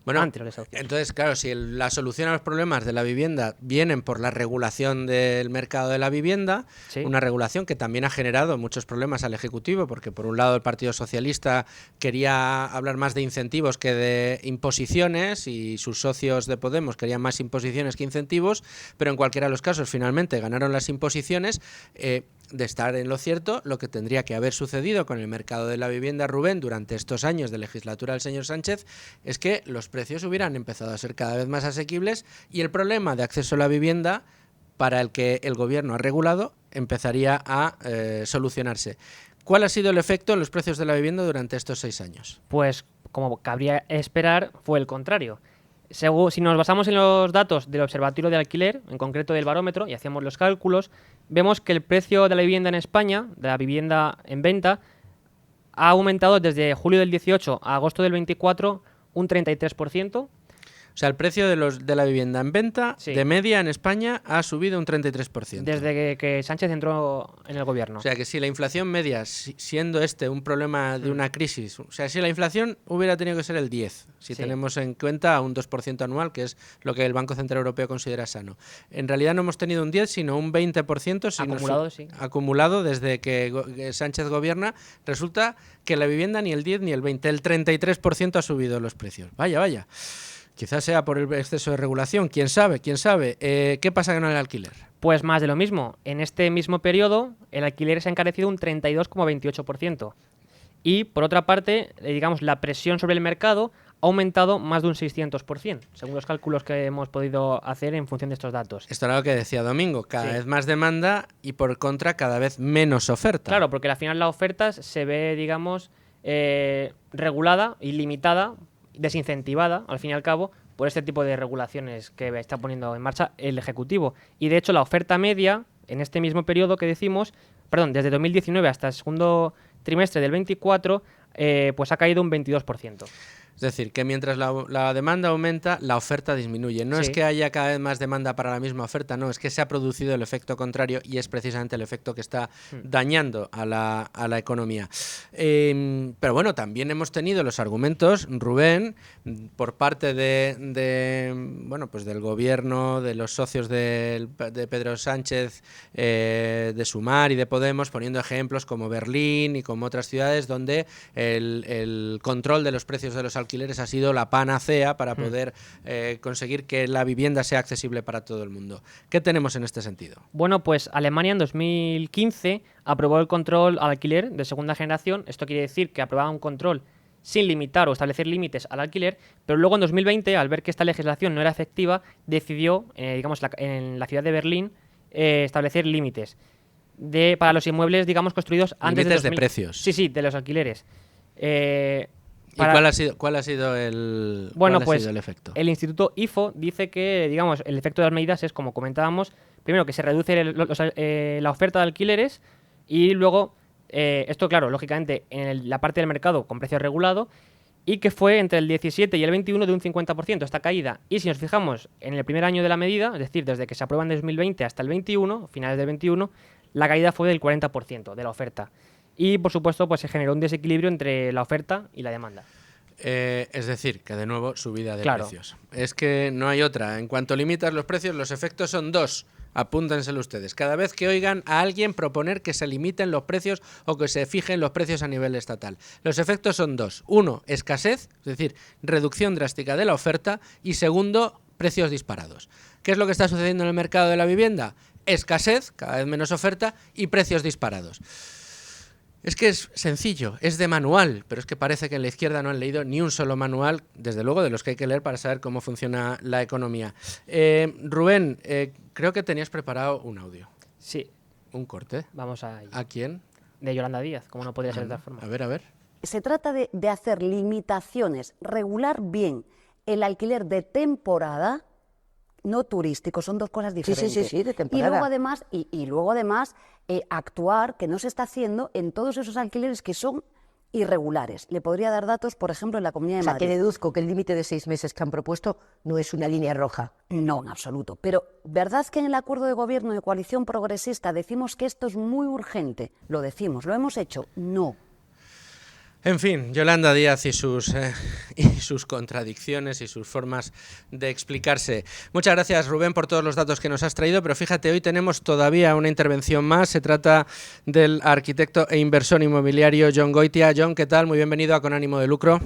Bueno, Ante los desahucios. entonces, claro, si la solución a los problemas de la vivienda vienen por la regulación del mercado de la vivienda, Sí. una regulación que también ha generado muchos problemas al Ejecutivo, porque por un lado el Partido Socialista quería hablar más de incentivos que de imposiciones y sus socios de Podemos querían más imposiciones que incentivos, pero en cualquiera de los casos finalmente ganaron las imposiciones. De estar en lo cierto, lo que tendría que haber sucedido con el mercado de la vivienda, Rubén, durante estos años de legislatura del señor Sánchez, es que los precios hubieran empezado a ser cada vez más asequibles y el problema de acceso a la vivienda, para el que el gobierno ha regulado, empezaría a solucionarse. ¿Cuál ha sido el efecto en los precios de la vivienda durante estos 6 años? Pues, como cabría esperar, fue el contrario. Si nos basamos en los datos del Observatorio de Alquiler, en concreto del barómetro, y hacemos los cálculos, vemos que el precio de la vivienda en España, de la vivienda en venta, ha aumentado desde julio del 18 a agosto del 24 un 33%. O sea, el precio de la vivienda en venta, Sí. de media en España, ha subido un 33%. Desde que Sánchez entró en el gobierno. O sea, que si la inflación media, siendo un problema de una crisis, o sea, si la inflación hubiera tenido que ser el 10, si Sí. tenemos en cuenta un 2% anual, que es lo que el Banco Central Europeo considera sano. En realidad no hemos tenido un 10, sino un 20%. Acumulado, sí. Acumulado desde que Sánchez gobierna. Resulta que la vivienda ni el 10 ni el 20, el 33% ha subido los precios. Vaya, vaya. Quizás sea por el exceso de regulación, quién sabe, quién sabe. ¿Qué pasa con el alquiler? Pues más de lo mismo. En este mismo periodo, el alquiler se ha encarecido un 32,28%. Y, por otra parte, digamos, la presión sobre el mercado ha aumentado más de un 600%, según los cálculos que hemos podido hacer en función de estos datos. Esto era lo que decía Domingo, cada Sí. vez más demanda y por contra cada vez menos oferta. Claro, porque al final la oferta se ve, digamos, regulada y limitada, desincentivada, al fin y al cabo, por este tipo de regulaciones que está poniendo en marcha el Ejecutivo. Y de hecho la oferta media, en este mismo periodo que decimos, desde 2019 hasta el segundo trimestre del 24, pues ha caído un 22%. Es decir, que mientras la demanda aumenta, la oferta disminuye. No es Sí. que haya cada vez más demanda para la misma oferta, no, es que se ha producido el efecto contrario y es precisamente el efecto que está dañando a la economía. Pero bueno, también hemos tenido los argumentos, Rubén, por parte del gobierno, de los socios de Pedro Sánchez, de Sumar y de Podemos, poniendo ejemplos como Berlín y como otras ciudades donde el control de los precios de los alquileres ha sido la panacea para poder conseguir que la vivienda sea accesible para todo el mundo. ¿Qué tenemos en este sentido? Bueno, pues Alemania en 2015 aprobó el control al alquiler de segunda generación. Esto quiere decir que aprobaba un control sin limitar o establecer límites al alquiler, pero luego en 2020, al ver que esta legislación no era efectiva, decidió, en la ciudad de Berlín, establecer límites para los inmuebles, construidos antes Límites de 2000. precios. Sí, de los alquileres. ¿Y cuál ha sido el efecto? El Instituto IFO dice que, el efecto de las medidas es, como comentábamos, primero que se reduce la oferta de alquileres y luego, esto claro, lógicamente, en la parte del mercado con precio regulado, y que fue entre el 17 y el 21 de un 50% esta caída. Y si nos fijamos en el primer año de la medida, es decir, desde que se aprueba en 2020 hasta el 21, finales del 21, la caída fue del 40% de la oferta. Y, por supuesto, pues se generó un desequilibrio entre la oferta y la demanda. Es decir, que de nuevo subida de Claro. precios. Es que no hay otra. En cuanto limitas los precios, los efectos son dos. Apúntenselo ustedes. Cada vez que oigan a alguien proponer que se limiten los precios o que se fijen los precios a nivel estatal. Los efectos son dos. Uno, escasez, es decir, reducción drástica de la oferta. Y segundo, precios disparados. ¿Qué es lo que está sucediendo en el mercado de la vivienda? Escasez, cada vez menos oferta y precios disparados. Es que es sencillo, es de manual, pero es que parece que en la izquierda no han leído ni un solo manual, desde luego de los que hay que leer para saber cómo funciona la economía. Rubén, creo que tenías preparado un audio, Sí, un corte. vamos a ello. ¿A quién? De Yolanda Díaz, como no podría ser de otra forma. A ver. Se trata de hacer limitaciones, regular bien el alquiler de temporada, no turístico, son dos cosas diferentes. Sí, de temporada. Y luego además actuar, que no se está haciendo en todos esos alquileres que son irregulares. Le podría dar datos, por ejemplo, en la Comunidad O de sea, Madrid. que deduzco que el límite de 6 meses que han propuesto no es una línea roja. No, en absoluto. Pero ¿verdad que en el acuerdo de gobierno de coalición progresista decimos que esto es muy urgente? Lo decimos, ¿lo hemos hecho? No. En fin, Yolanda Díaz y sus contradicciones y sus formas de explicarse. Muchas gracias, Rubén, por todos los datos que nos has traído, pero fíjate, hoy tenemos todavía una intervención más. Se trata del arquitecto e inversor inmobiliario Jon Goitia. Jon, ¿qué tal? Muy bienvenido a Con Ánimo de Lucro.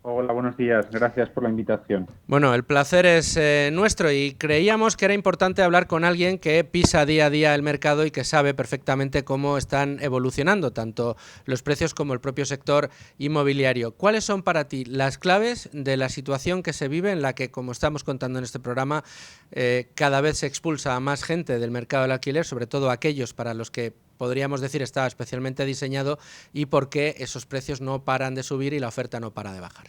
Hola, buenos días. Gracias por la invitación. Bueno, el placer es nuestro y creíamos que era importante hablar con alguien que pisa día a día el mercado y que sabe perfectamente cómo están evolucionando tanto los precios como el propio sector inmobiliario. ¿Cuáles son para ti las claves de la situación que se vive en la que, como estamos contando en este programa, cada vez se expulsa a más gente del mercado del alquiler, sobre todo aquellos para los que podríamos decir estaba especialmente diseñado, y por qué esos precios no paran de subir y la oferta no para de bajar?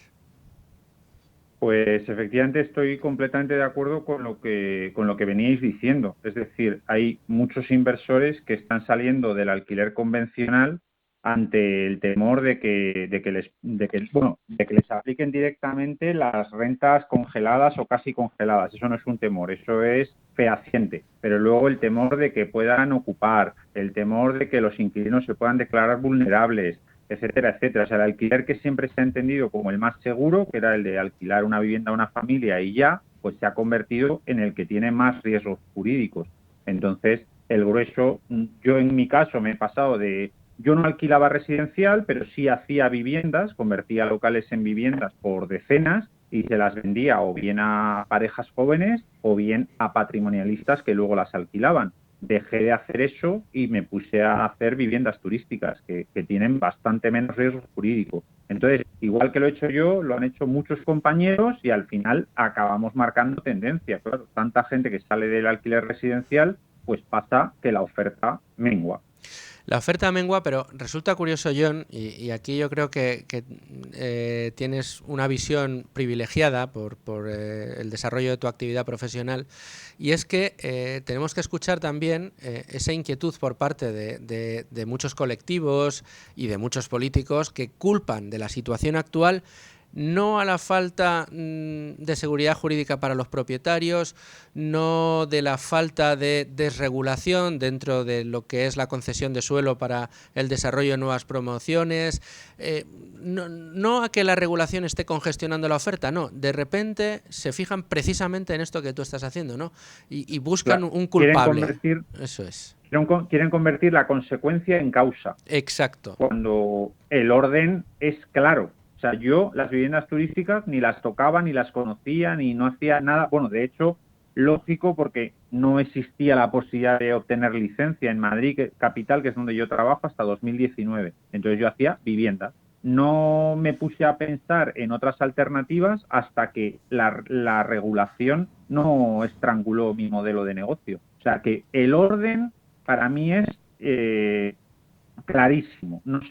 Pues efectivamente estoy completamente de acuerdo con lo que veníais diciendo. Es decir, hay muchos inversores que están saliendo del alquiler convencional ante el temor de que les apliquen directamente las rentas congeladas o casi congeladas. Eso no es un temor, eso es fehaciente. Pero luego el temor de que puedan ocupar, el temor de que los inquilinos se puedan declarar vulnerables, etcétera, etcétera. O sea, el alquiler que siempre se ha entendido como el más seguro, que era el de alquilar una vivienda a una familia y ya, pues se ha convertido en el que tiene más riesgos jurídicos. Entonces, el grueso, yo en mi caso me he pasado de... Yo no alquilaba residencial, pero sí hacía viviendas, convertía locales en viviendas por decenas y se las vendía o bien a parejas jóvenes o bien a patrimonialistas que luego las alquilaban. Dejé de hacer eso y me puse a hacer viviendas turísticas que tienen bastante menos riesgo jurídico. Entonces, igual que lo he hecho yo, lo han hecho muchos compañeros y al final acabamos marcando tendencia. Claro, tanta gente que sale del alquiler residencial, pues pasa que la oferta mengua. La oferta mengua, pero resulta curioso, Jon, y aquí yo creo que tienes una visión privilegiada por el desarrollo de tu actividad profesional, y es que tenemos que escuchar también esa inquietud por parte de muchos colectivos y de muchos políticos que culpan de la situación actual no a la falta de seguridad jurídica para los propietarios, no de la falta de desregulación dentro de lo que es la concesión de suelo para el desarrollo de nuevas promociones, no a que la regulación esté congestionando la oferta, no, de repente se fijan precisamente en esto que tú estás haciendo, ¿no? Y buscan un culpable. Eso es. Quieren convertir la consecuencia en causa. Exacto. Cuando el orden es claro. O sea, yo las viviendas turísticas ni las tocaba, ni las conocía, ni no hacía nada. Bueno, de hecho, lógico, porque no existía la posibilidad de obtener licencia en Madrid, capital, que es donde yo trabajo, hasta 2019. Entonces yo hacía viviendas. No me puse a pensar en otras alternativas hasta que la regulación no estranguló mi modelo de negocio. O sea, que el orden para mí es... clarísimo. No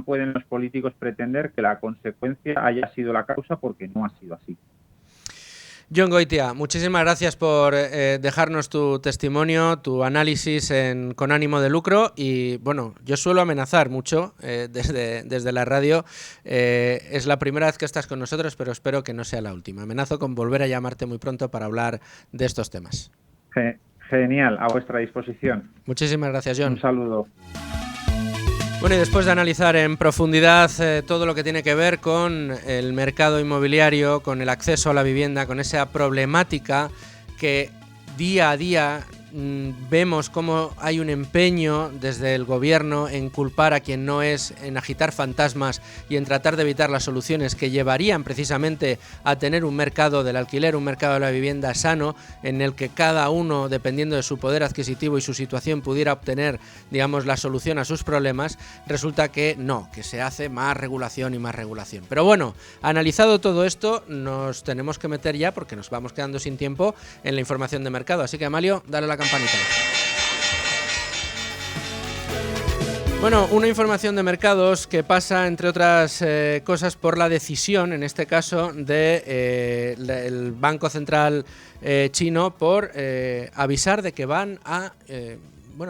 pueden los políticos pretender que la consecuencia haya sido la causa, porque no ha sido así. Jon Goitia, muchísimas gracias por dejarnos tu testimonio, tu análisis Con Ánimo de Lucro. Y bueno, yo suelo amenazar mucho desde la radio. Es la primera vez que estás con nosotros, pero espero que no sea la última. Amenazo con volver a llamarte muy pronto para hablar de estos temas. Genial, a vuestra disposición. Muchísimas gracias, Jon. Un saludo. Bueno, y después de analizar en profundidad todo lo que tiene que ver con el mercado inmobiliario, con el acceso a la vivienda, con esa problemática que día a día vemos cómo hay un empeño desde el gobierno en culpar a quien no es, en agitar fantasmas y en tratar de evitar las soluciones que llevarían precisamente a tener un mercado del alquiler, un mercado de la vivienda sano, en el que cada uno, dependiendo de su poder adquisitivo y su situación, pudiera obtener, digamos, la solución a sus problemas. Resulta que no, que se hace más regulación y más regulación. Pero bueno, analizado todo esto, nos tenemos que meter ya, porque nos vamos quedando sin tiempo, en la información de mercado. Así que, Amalio, dale la campanita. Bueno, una información de mercados que pasa, entre otras cosas, por la decisión, en este caso, del Banco Central chino por avisar de que van a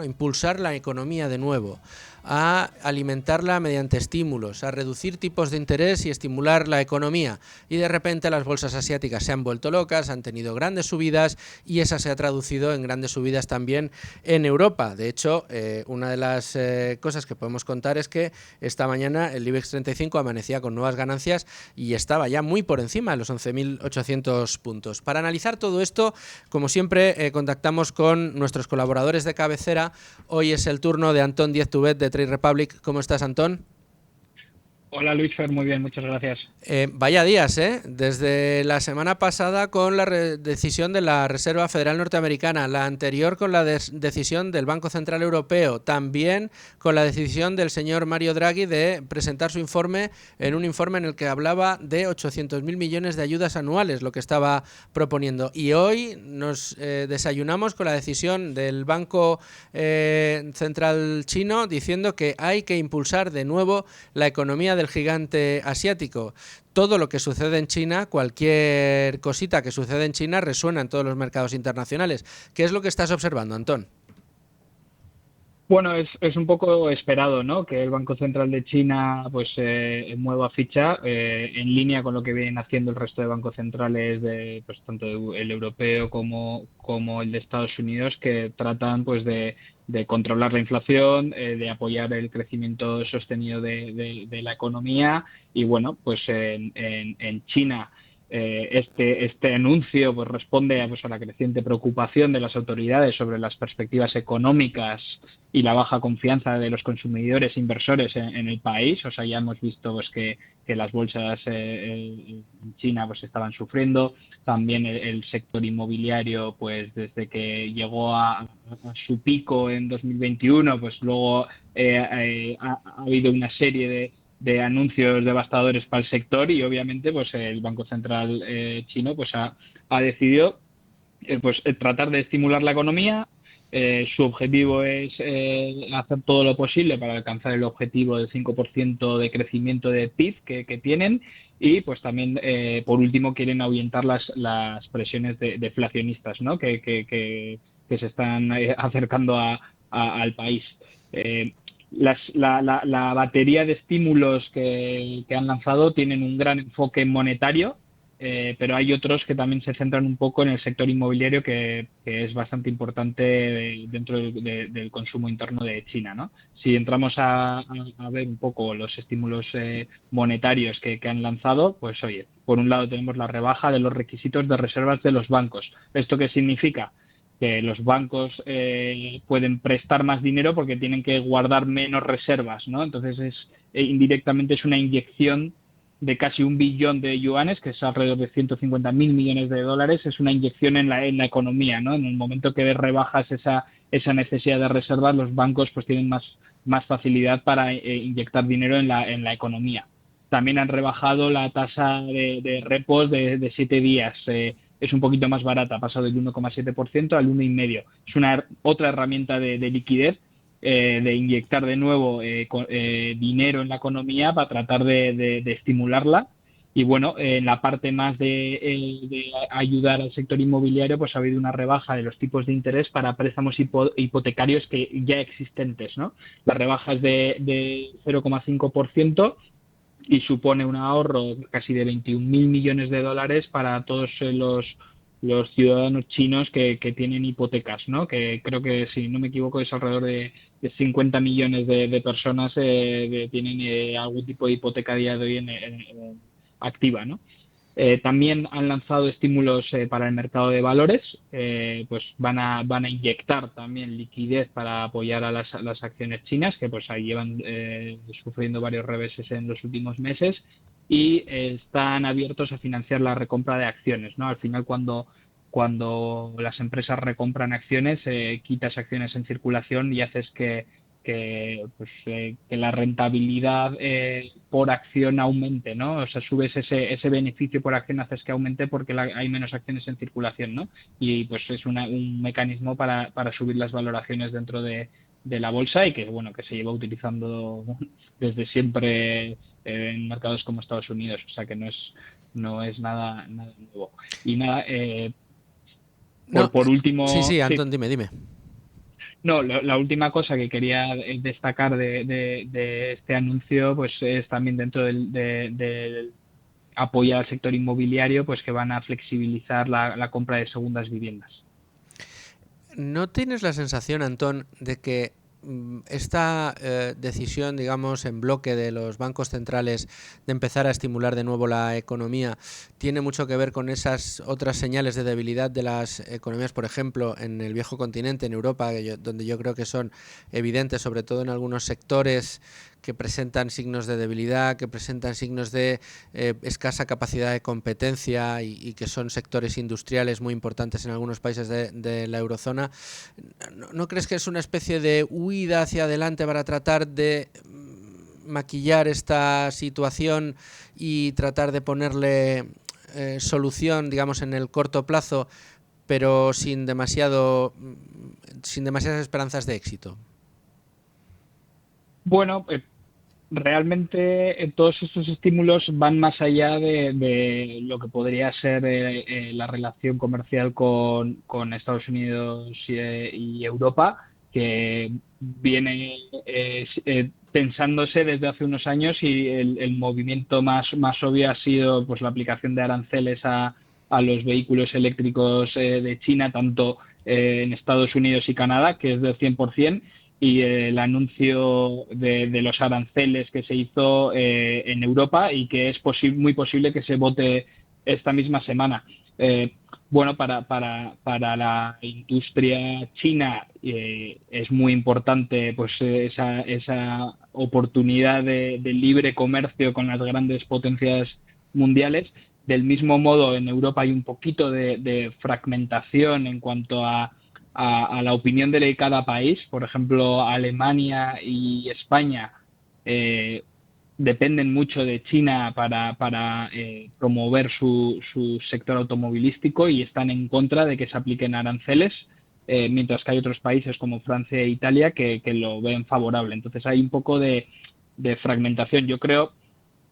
impulsar la economía de nuevo, a alimentarla mediante estímulos, a reducir tipos de interés y estimular la economía. Y de repente las bolsas asiáticas se han vuelto locas, han tenido grandes subidas y esa se ha traducido en grandes subidas también en Europa. De hecho, una de las cosas que podemos contar es que esta mañana el IBEX 35 amanecía con nuevas ganancias y estaba ya muy por encima de los 11.800 puntos. Para analizar todo esto, como siempre, contactamos con nuestros colaboradores de cabecera. Hoy es el turno de Antón Díez-Tubet de Trade Republic. ¿Cómo estás, Antón? Hola, Luis Fer, muy bien, muchas gracias. Vaya días, desde la semana pasada con la decisión de la Reserva Federal Norteamericana, la anterior con la decisión del Banco Central Europeo, también con la decisión del señor Mario Draghi de presentar su informe, en un informe en el que hablaba de 800.000 millones de ayudas anuales, lo que estaba proponiendo. Y hoy nos desayunamos con la decisión del Banco Central chino diciendo que hay que impulsar de nuevo la economía del gigante asiático. Todo lo que sucede en China, cualquier cosita que sucede en China resuena en todos los mercados internacionales. ¿Qué es lo que estás observando, Antón? Bueno, es un poco esperado, ¿no? Que el Banco Central de China pues mueva ficha en línea con lo que vienen haciendo el resto de bancos centrales, pues tanto el europeo como el de Estados Unidos, que tratan pues de controlar la inflación, de apoyar el crecimiento sostenido de la economía. Y bueno, pues en China este anuncio pues responde a la creciente preocupación de las autoridades sobre las perspectivas económicas y la baja confianza de los consumidores e inversores en el país. O sea, ya hemos visto pues que las bolsas en China pues estaban sufriendo. También el sector inmobiliario, pues desde que llegó a su pico en 2021, pues luego ha habido una serie de anuncios devastadores para el sector y obviamente pues el Banco Central chino pues ha decidido tratar de estimular la economía. Su objetivo es hacer todo lo posible para alcanzar el objetivo del 5% de crecimiento de PIB que tienen y pues también por último quieren ahuyentar las presiones deflacionistas, ¿no? que se están acercando al país. La batería de estímulos que han lanzado tienen un gran enfoque monetario, pero hay otros que también se centran un poco en el sector inmobiliario que es bastante importante dentro del consumo interno de China, ¿no? Si entramos a ver un poco los estímulos monetarios que han lanzado, pues oye, por un lado tenemos la rebaja de los requisitos de reservas de los bancos. ¿Esto qué significa? Que los bancos pueden prestar más dinero porque tienen que guardar menos reservas, ¿no? Entonces indirectamente es una inyección de casi 1 billón de yuanes, que es alrededor de 150.000 millones de dólares, es una inyección en la economía, ¿no? En el momento que rebajas esa necesidad de reservas, los bancos pues tienen más facilidad para inyectar dinero en la economía. También han rebajado la tasa de repos de 7 días. Es un poquito más barata, ha pasado del 1,7% al 1,5%. Es otra herramienta de liquidez, de inyectar de nuevo dinero en la economía para tratar de estimularla. Y bueno, en la parte más de ayudar al sector inmobiliario, pues ha habido una rebaja de los tipos de interés para préstamos hipotecarios que ya existentes, ¿no? La rebaja es de 0,5% y supone un ahorro casi de 21.000 millones de dólares para todos los ciudadanos chinos que tienen hipotecas, ¿no? Que creo que, si no me equivoco, es alrededor de 50 millones de personas tienen algún tipo de hipoteca a día de hoy activa, ¿no? También han lanzado estímulos para el mercado de valores, pues van a inyectar también liquidez para apoyar a las acciones chinas, que pues ahí llevan sufriendo varios reveses en los últimos meses, y están abiertos a financiar la recompra de acciones, ¿no? Al final, cuando las empresas recompran acciones, quitas acciones en circulación y haces que la rentabilidad por acción aumente, ¿no? O sea, subes ese beneficio por acción, haces que aumente porque hay menos acciones en circulación, ¿no? Y pues es un mecanismo para subir las valoraciones dentro de la bolsa, y que, bueno, que se lleva utilizando desde siempre en mercados como Estados Unidos, o sea que no es nada nuevo. Y nada, por último... Sí, Antón, dime. No, la última cosa que quería destacar de este anuncio, pues es también dentro del apoyo al sector inmobiliario, pues que van a flexibilizar la compra de segundas viviendas. ¿No tienes la sensación, Antón, de que esta decisión, digamos, en bloque de los bancos centrales de empezar a estimular de nuevo la economía tiene mucho que ver con esas otras señales de debilidad de las economías, por ejemplo, en el viejo continente, en Europa, donde yo creo que son evidentes, sobre todo en algunos sectores que presentan signos de debilidad, que presentan signos de escasa capacidad de competencia y que son sectores industriales muy importantes en algunos países de la eurozona? ¿No crees que es una especie de huida hacia adelante para tratar de maquillar esta situación y tratar de ponerle solución, digamos, en el corto plazo, pero sin demasiadas esperanzas de éxito? Bueno, realmente todos estos estímulos van más allá de lo que podría ser la relación comercial con Estados Unidos y Europa, que viene pensándose desde hace unos años, y el movimiento más obvio ha sido pues la aplicación de aranceles a los vehículos eléctricos de China, tanto en Estados Unidos y Canadá, que es del 100%, y el anuncio de los aranceles que se hizo en Europa, y que es muy posible que se vote esta misma semana. Bueno, para la industria china es muy importante pues esa oportunidad de libre comercio con las grandes potencias mundiales. Del mismo modo, en Europa hay un poquito de fragmentación en cuanto a la opinión de cada país. Por ejemplo, Alemania y España dependen mucho de China para promover su sector automovilístico, y están en contra de que se apliquen aranceles, mientras que hay otros países como Francia e Italia que lo ven favorable. Entonces hay un poco de fragmentación. Yo creo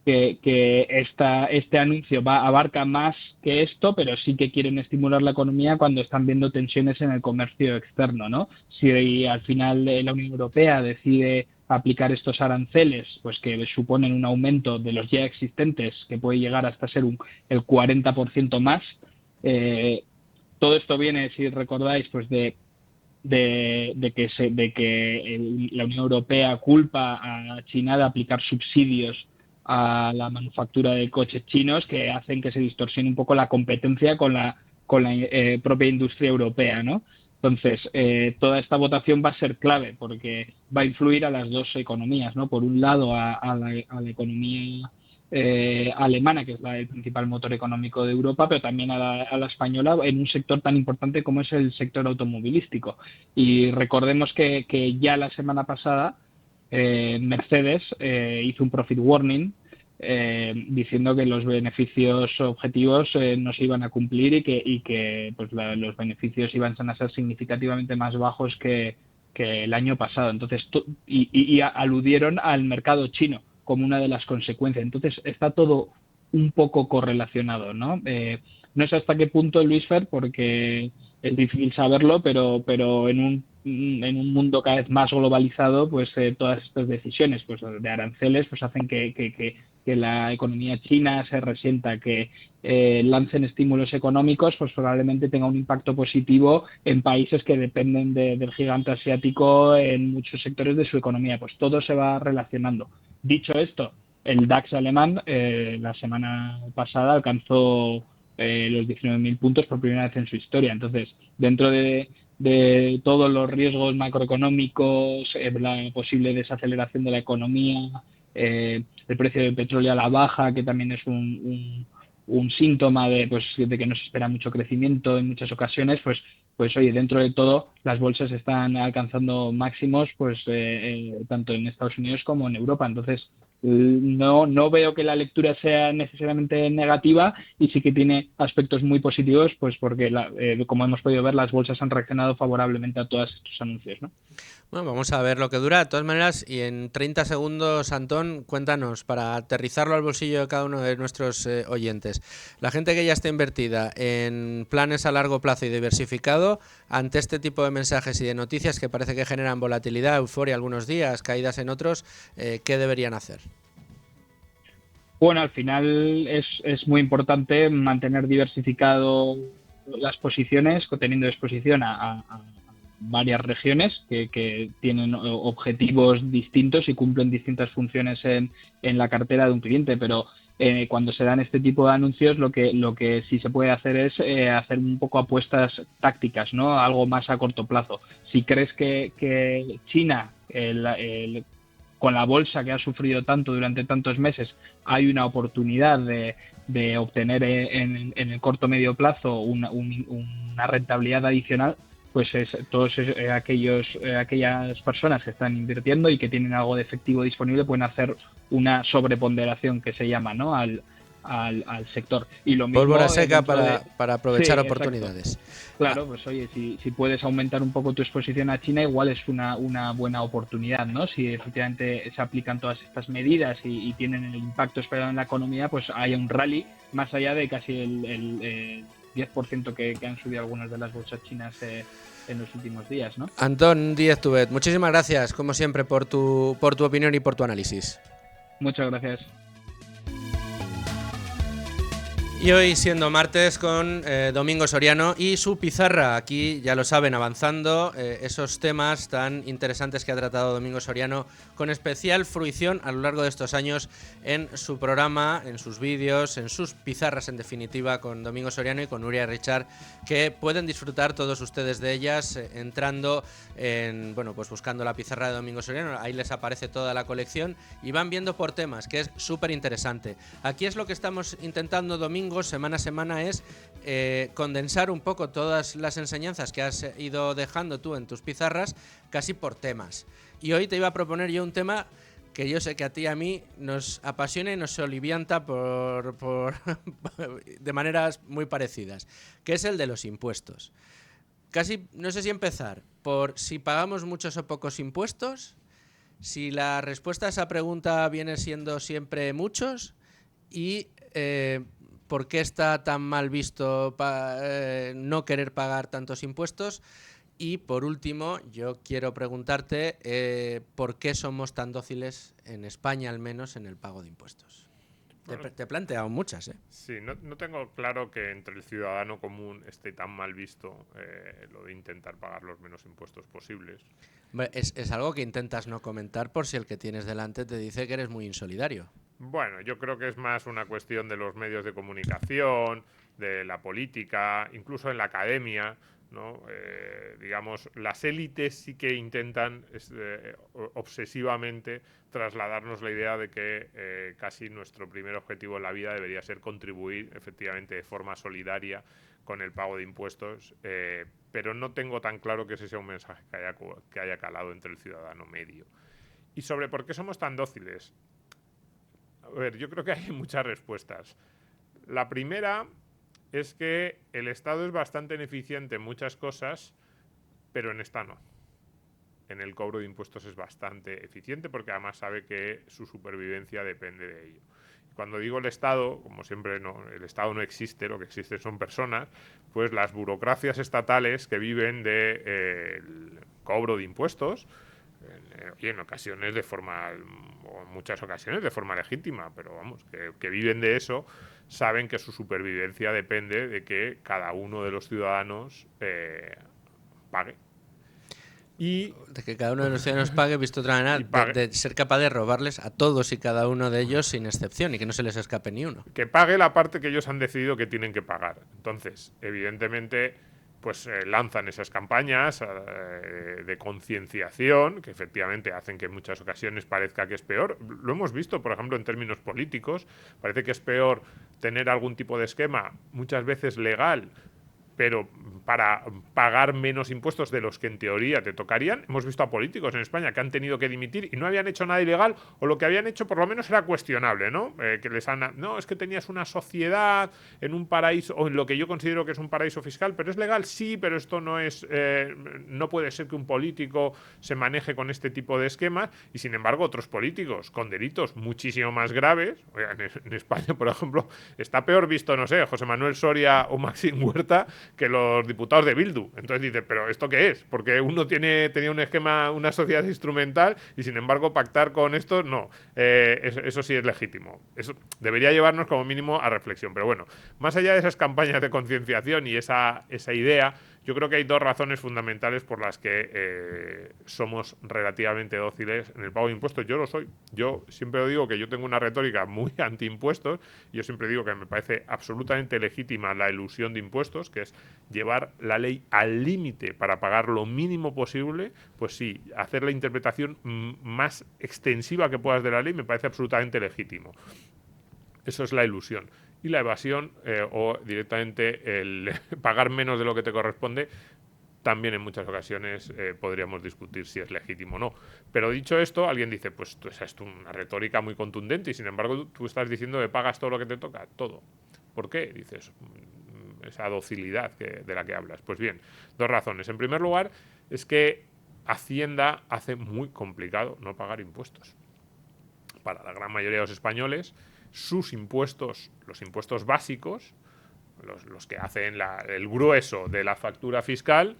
que este anuncio abarca más que esto, pero sí que quieren estimular la economía cuando están viendo tensiones en el comercio externo, ¿no? Si al final la Unión Europea decide aplicar estos aranceles, pues que suponen un aumento de los ya existentes que puede llegar hasta ser el 40% más, todo esto viene, si recordáis, pues de que la Unión Europea culpa a China de aplicar subsidios a la manufactura de coches chinos, que hacen que se distorsione un poco la competencia con la propia industria europea, ¿no? Entonces, toda esta votación va a ser clave, porque va a influir a las dos economías, ¿no? Por un lado, a la economía alemana, que es el principal motor económico de Europa, pero también a la española, en un sector tan importante como es el sector automovilístico. Y recordemos que ya la semana pasada Mercedes hizo un profit warning diciendo que los beneficios objetivos no se iban a cumplir, y que pues los beneficios iban a ser significativamente más bajos que el año pasado. Entonces, y aludieron al mercado chino como una de las consecuencias. Entonces, está todo un poco correlacionado, ¿no? No sé hasta qué punto, Luis Fer, porque es difícil saberlo, pero en un mundo cada vez más globalizado, pues todas estas decisiones pues de aranceles pues hacen que que la economía china se resienta, que lancen estímulos económicos, pues probablemente tenga un impacto positivo en países que dependen del gigante asiático en muchos sectores de su economía. Pues todo se va relacionando. Dicho esto, el DAX alemán la semana pasada alcanzó los 19.000 puntos por primera vez en su historia. Entonces, dentro de todos los riesgos macroeconómicos, la posible desaceleración de la economía, el precio del petróleo a la baja, que también es un síntoma de que nos espera mucho crecimiento en muchas ocasiones, pues oye, dentro de todo las bolsas están alcanzando máximos tanto en Estados Unidos como en Europa. Entonces, no veo que la lectura sea necesariamente negativa y sí que tiene aspectos muy positivos, pues porque, como hemos podido ver, las bolsas han reaccionado favorablemente a todos estos anuncios, ¿no? Bueno, vamos a ver lo que dura. De todas maneras, y en 30 segundos, Antón, cuéntanos, para aterrizarlo al bolsillo de cada uno de nuestros oyentes. La gente que ya está invertida en planes a largo plazo y diversificado, ante este tipo de mensajes y de noticias que parece que generan volatilidad, euforia algunos días, caídas en otros, ¿qué deberían hacer? Bueno, al final es muy importante mantener diversificado las posiciones, teniendo exposición a varias regiones que tienen objetivos distintos y cumplen distintas funciones en la cartera de un cliente, pero cuando se dan este tipo de anuncios lo que sí se puede hacer es hacer un poco apuestas tácticas, ¿no? Algo más a corto plazo. Si crees que China, con la bolsa que ha sufrido tanto durante tantos meses, hay una oportunidad de obtener en el corto medio plazo una rentabilidad adicional, pues todos aquellas personas que están invirtiendo y que tienen algo de efectivo disponible pueden hacer una sobreponderación que se llama, ¿no? al sector. Y lo mismo pólvora seca para aprovechar sí, oportunidades. Exacto. Claro, pues oye, si puedes aumentar un poco tu exposición a China, igual es una buena oportunidad, ¿no? Si efectivamente se aplican todas estas medidas y tienen el impacto esperado en la economía, pues haya un rally más allá de casi el 10% que han subido algunas de las bolsas chinas en los últimos días, ¿no? Antón Díez Tubet, muchísimas gracias, como siempre, por tu opinión y por tu análisis. Muchas gracias. Y hoy, siendo martes, con Domingo Soriano y su pizarra. Aquí, ya lo saben, avanzando esos temas tan interesantes que ha tratado Domingo Soriano con especial fruición a lo largo de estos años en su programa, en sus vídeos, en sus pizarras, en definitiva, con Domingo Soriano y con Nuria Richard, que pueden disfrutar todos ustedes de ellas entrando en, pues buscando la pizarra de Domingo Soriano. Ahí les aparece toda la colección y van viendo por temas, que es súper interesante. Aquí es lo que estamos intentando, Domingo, semana a semana, es condensar un poco todas las enseñanzas que has ido dejando tú en tus pizarras, casi por temas. Y hoy te iba a proponer yo un tema que yo sé que a ti y a mí nos apasiona y nos solivianta de maneras muy parecidas, que es el de los impuestos. Casi, no sé si empezar por si pagamos muchos o pocos impuestos, si la respuesta a esa pregunta viene siendo siempre muchos y por qué está tan mal visto no querer pagar tantos impuestos. Y por último, yo quiero preguntarte por qué somos tan dóciles en España, al menos en el pago de impuestos. Bueno, te he planteado muchas, ¿eh? Sí, no tengo claro que entre el ciudadano común esté tan mal visto lo de intentar pagar los menos impuestos posibles. Es algo que intentas no comentar por si el que tienes delante te dice que eres muy insolidario. Bueno, yo creo que es más una cuestión de los medios de comunicación, de la política, incluso en la academia, ¿no? Digamos, las élites sí que intentan obsesivamente trasladarnos la idea de que casi nuestro primer objetivo en la vida debería ser contribuir efectivamente de forma solidaria con el pago de impuestos, pero no tengo tan claro que ese sea un mensaje que haya calado entre el ciudadano medio. Y sobre por qué somos tan dóciles. A ver, yo creo que hay muchas respuestas. La primera es que el Estado es bastante ineficiente en muchas cosas, pero en esta no. En el cobro de impuestos es bastante eficiente porque además sabe que su supervivencia depende de ello. Cuando digo el Estado, como siempre, el Estado no existe, lo que existe son personas, pues las burocracias estatales que viven del cobro de impuestos Y en ocasiones de forma, o en muchas ocasiones de forma legítima, pero vamos, que viven de eso, saben que su supervivencia depende de que cada uno de los ciudadanos pague. Y de que cada uno de los ciudadanos pague, visto otra manera, de ser capaz de robarles a todos y cada uno de ellos sin excepción y que no se les escape ni uno. Que pague la parte que ellos han decidido que tienen que pagar. Entonces, evidentemente, pues lanzan esas campañas de concienciación que efectivamente hacen que en muchas ocasiones parezca que es peor. Lo hemos visto, por ejemplo, en términos políticos. Parece que es peor tener algún tipo de esquema, muchas veces legal, pero para pagar menos impuestos de los que en teoría te tocarían. Hemos visto a políticos en España que han tenido que dimitir y no habían hecho nada ilegal, o lo que habían hecho por lo menos era cuestionable, ¿no? Que les han... No, es que tenías una sociedad en un paraíso, o en lo que yo considero que es un paraíso fiscal, pero es legal, sí, pero esto no es... no puede ser que un político se maneje con este tipo de esquemas, y sin embargo otros políticos con delitos muchísimo más graves, en España, por ejemplo, está peor visto, no sé, José Manuel Soria o Maxim Huerta, que los diputados de Bildu. Entonces dice, ¿pero esto qué es? Porque uno tenía un esquema, una sociedad instrumental, y sin embargo pactar con estos, no. Eso sí es legítimo. Eso debería llevarnos como mínimo a reflexión. Pero bueno, más allá de esas campañas de concienciación y esa idea, yo creo que hay dos razones fundamentales por las que somos relativamente dóciles en el pago de impuestos. Yo lo soy. Yo siempre digo que yo tengo una retórica muy anti-impuestos. Yo siempre digo que me parece absolutamente legítima la elusión de impuestos, que es llevar la ley al límite para pagar lo mínimo posible. Pues sí, hacer la interpretación más extensiva que puedas de la ley me parece absolutamente legítimo. Eso es la ilusión. Y la evasión o directamente el pagar menos de lo que te corresponde, también en muchas ocasiones podríamos discutir si es legítimo o no. Pero dicho esto, alguien dice, pues esa es una retórica muy contundente y sin embargo tú estás diciendo que pagas todo lo que te toca, todo. ¿Por qué? Dices, esa docilidad de la que hablas. Pues bien, dos razones. En primer lugar, es que Hacienda hace muy complicado no pagar impuestos. Para la gran mayoría de los españoles, sus impuestos, los impuestos básicos, los que hacen el grueso de la factura fiscal,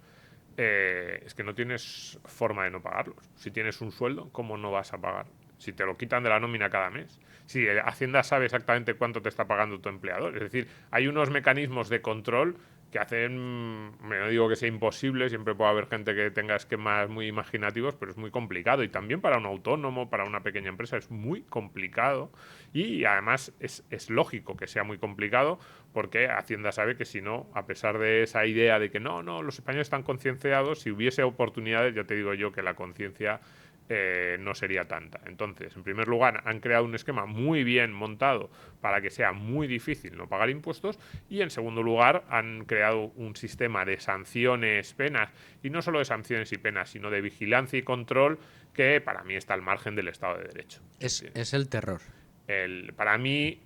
es que no tienes forma de no pagarlos. Si tienes un sueldo, ¿cómo no vas a pagar? Si te lo quitan de la nómina cada mes. Si Hacienda sabe exactamente cuánto te está pagando tu empleador. Es decir, hay unos mecanismos de control que hacen, no digo que sea imposible, siempre puede haber gente que tenga esquemas muy imaginativos, pero es muy complicado. Y también para un autónomo, para una pequeña empresa, es muy complicado. Y además es lógico que sea muy complicado, porque Hacienda sabe que si no, a pesar de esa idea de que no, los españoles están concienciados, si hubiese oportunidades, ya te digo yo que la conciencia no sería tanta. Entonces, en primer lugar, han creado un esquema muy bien montado para que sea muy difícil no pagar impuestos, y en segundo lugar, han creado un sistema de sanciones, penas, y no solo de sanciones y penas, sino de vigilancia y control que para mí está al margen del Estado de Derecho. Es el terror. Para mí,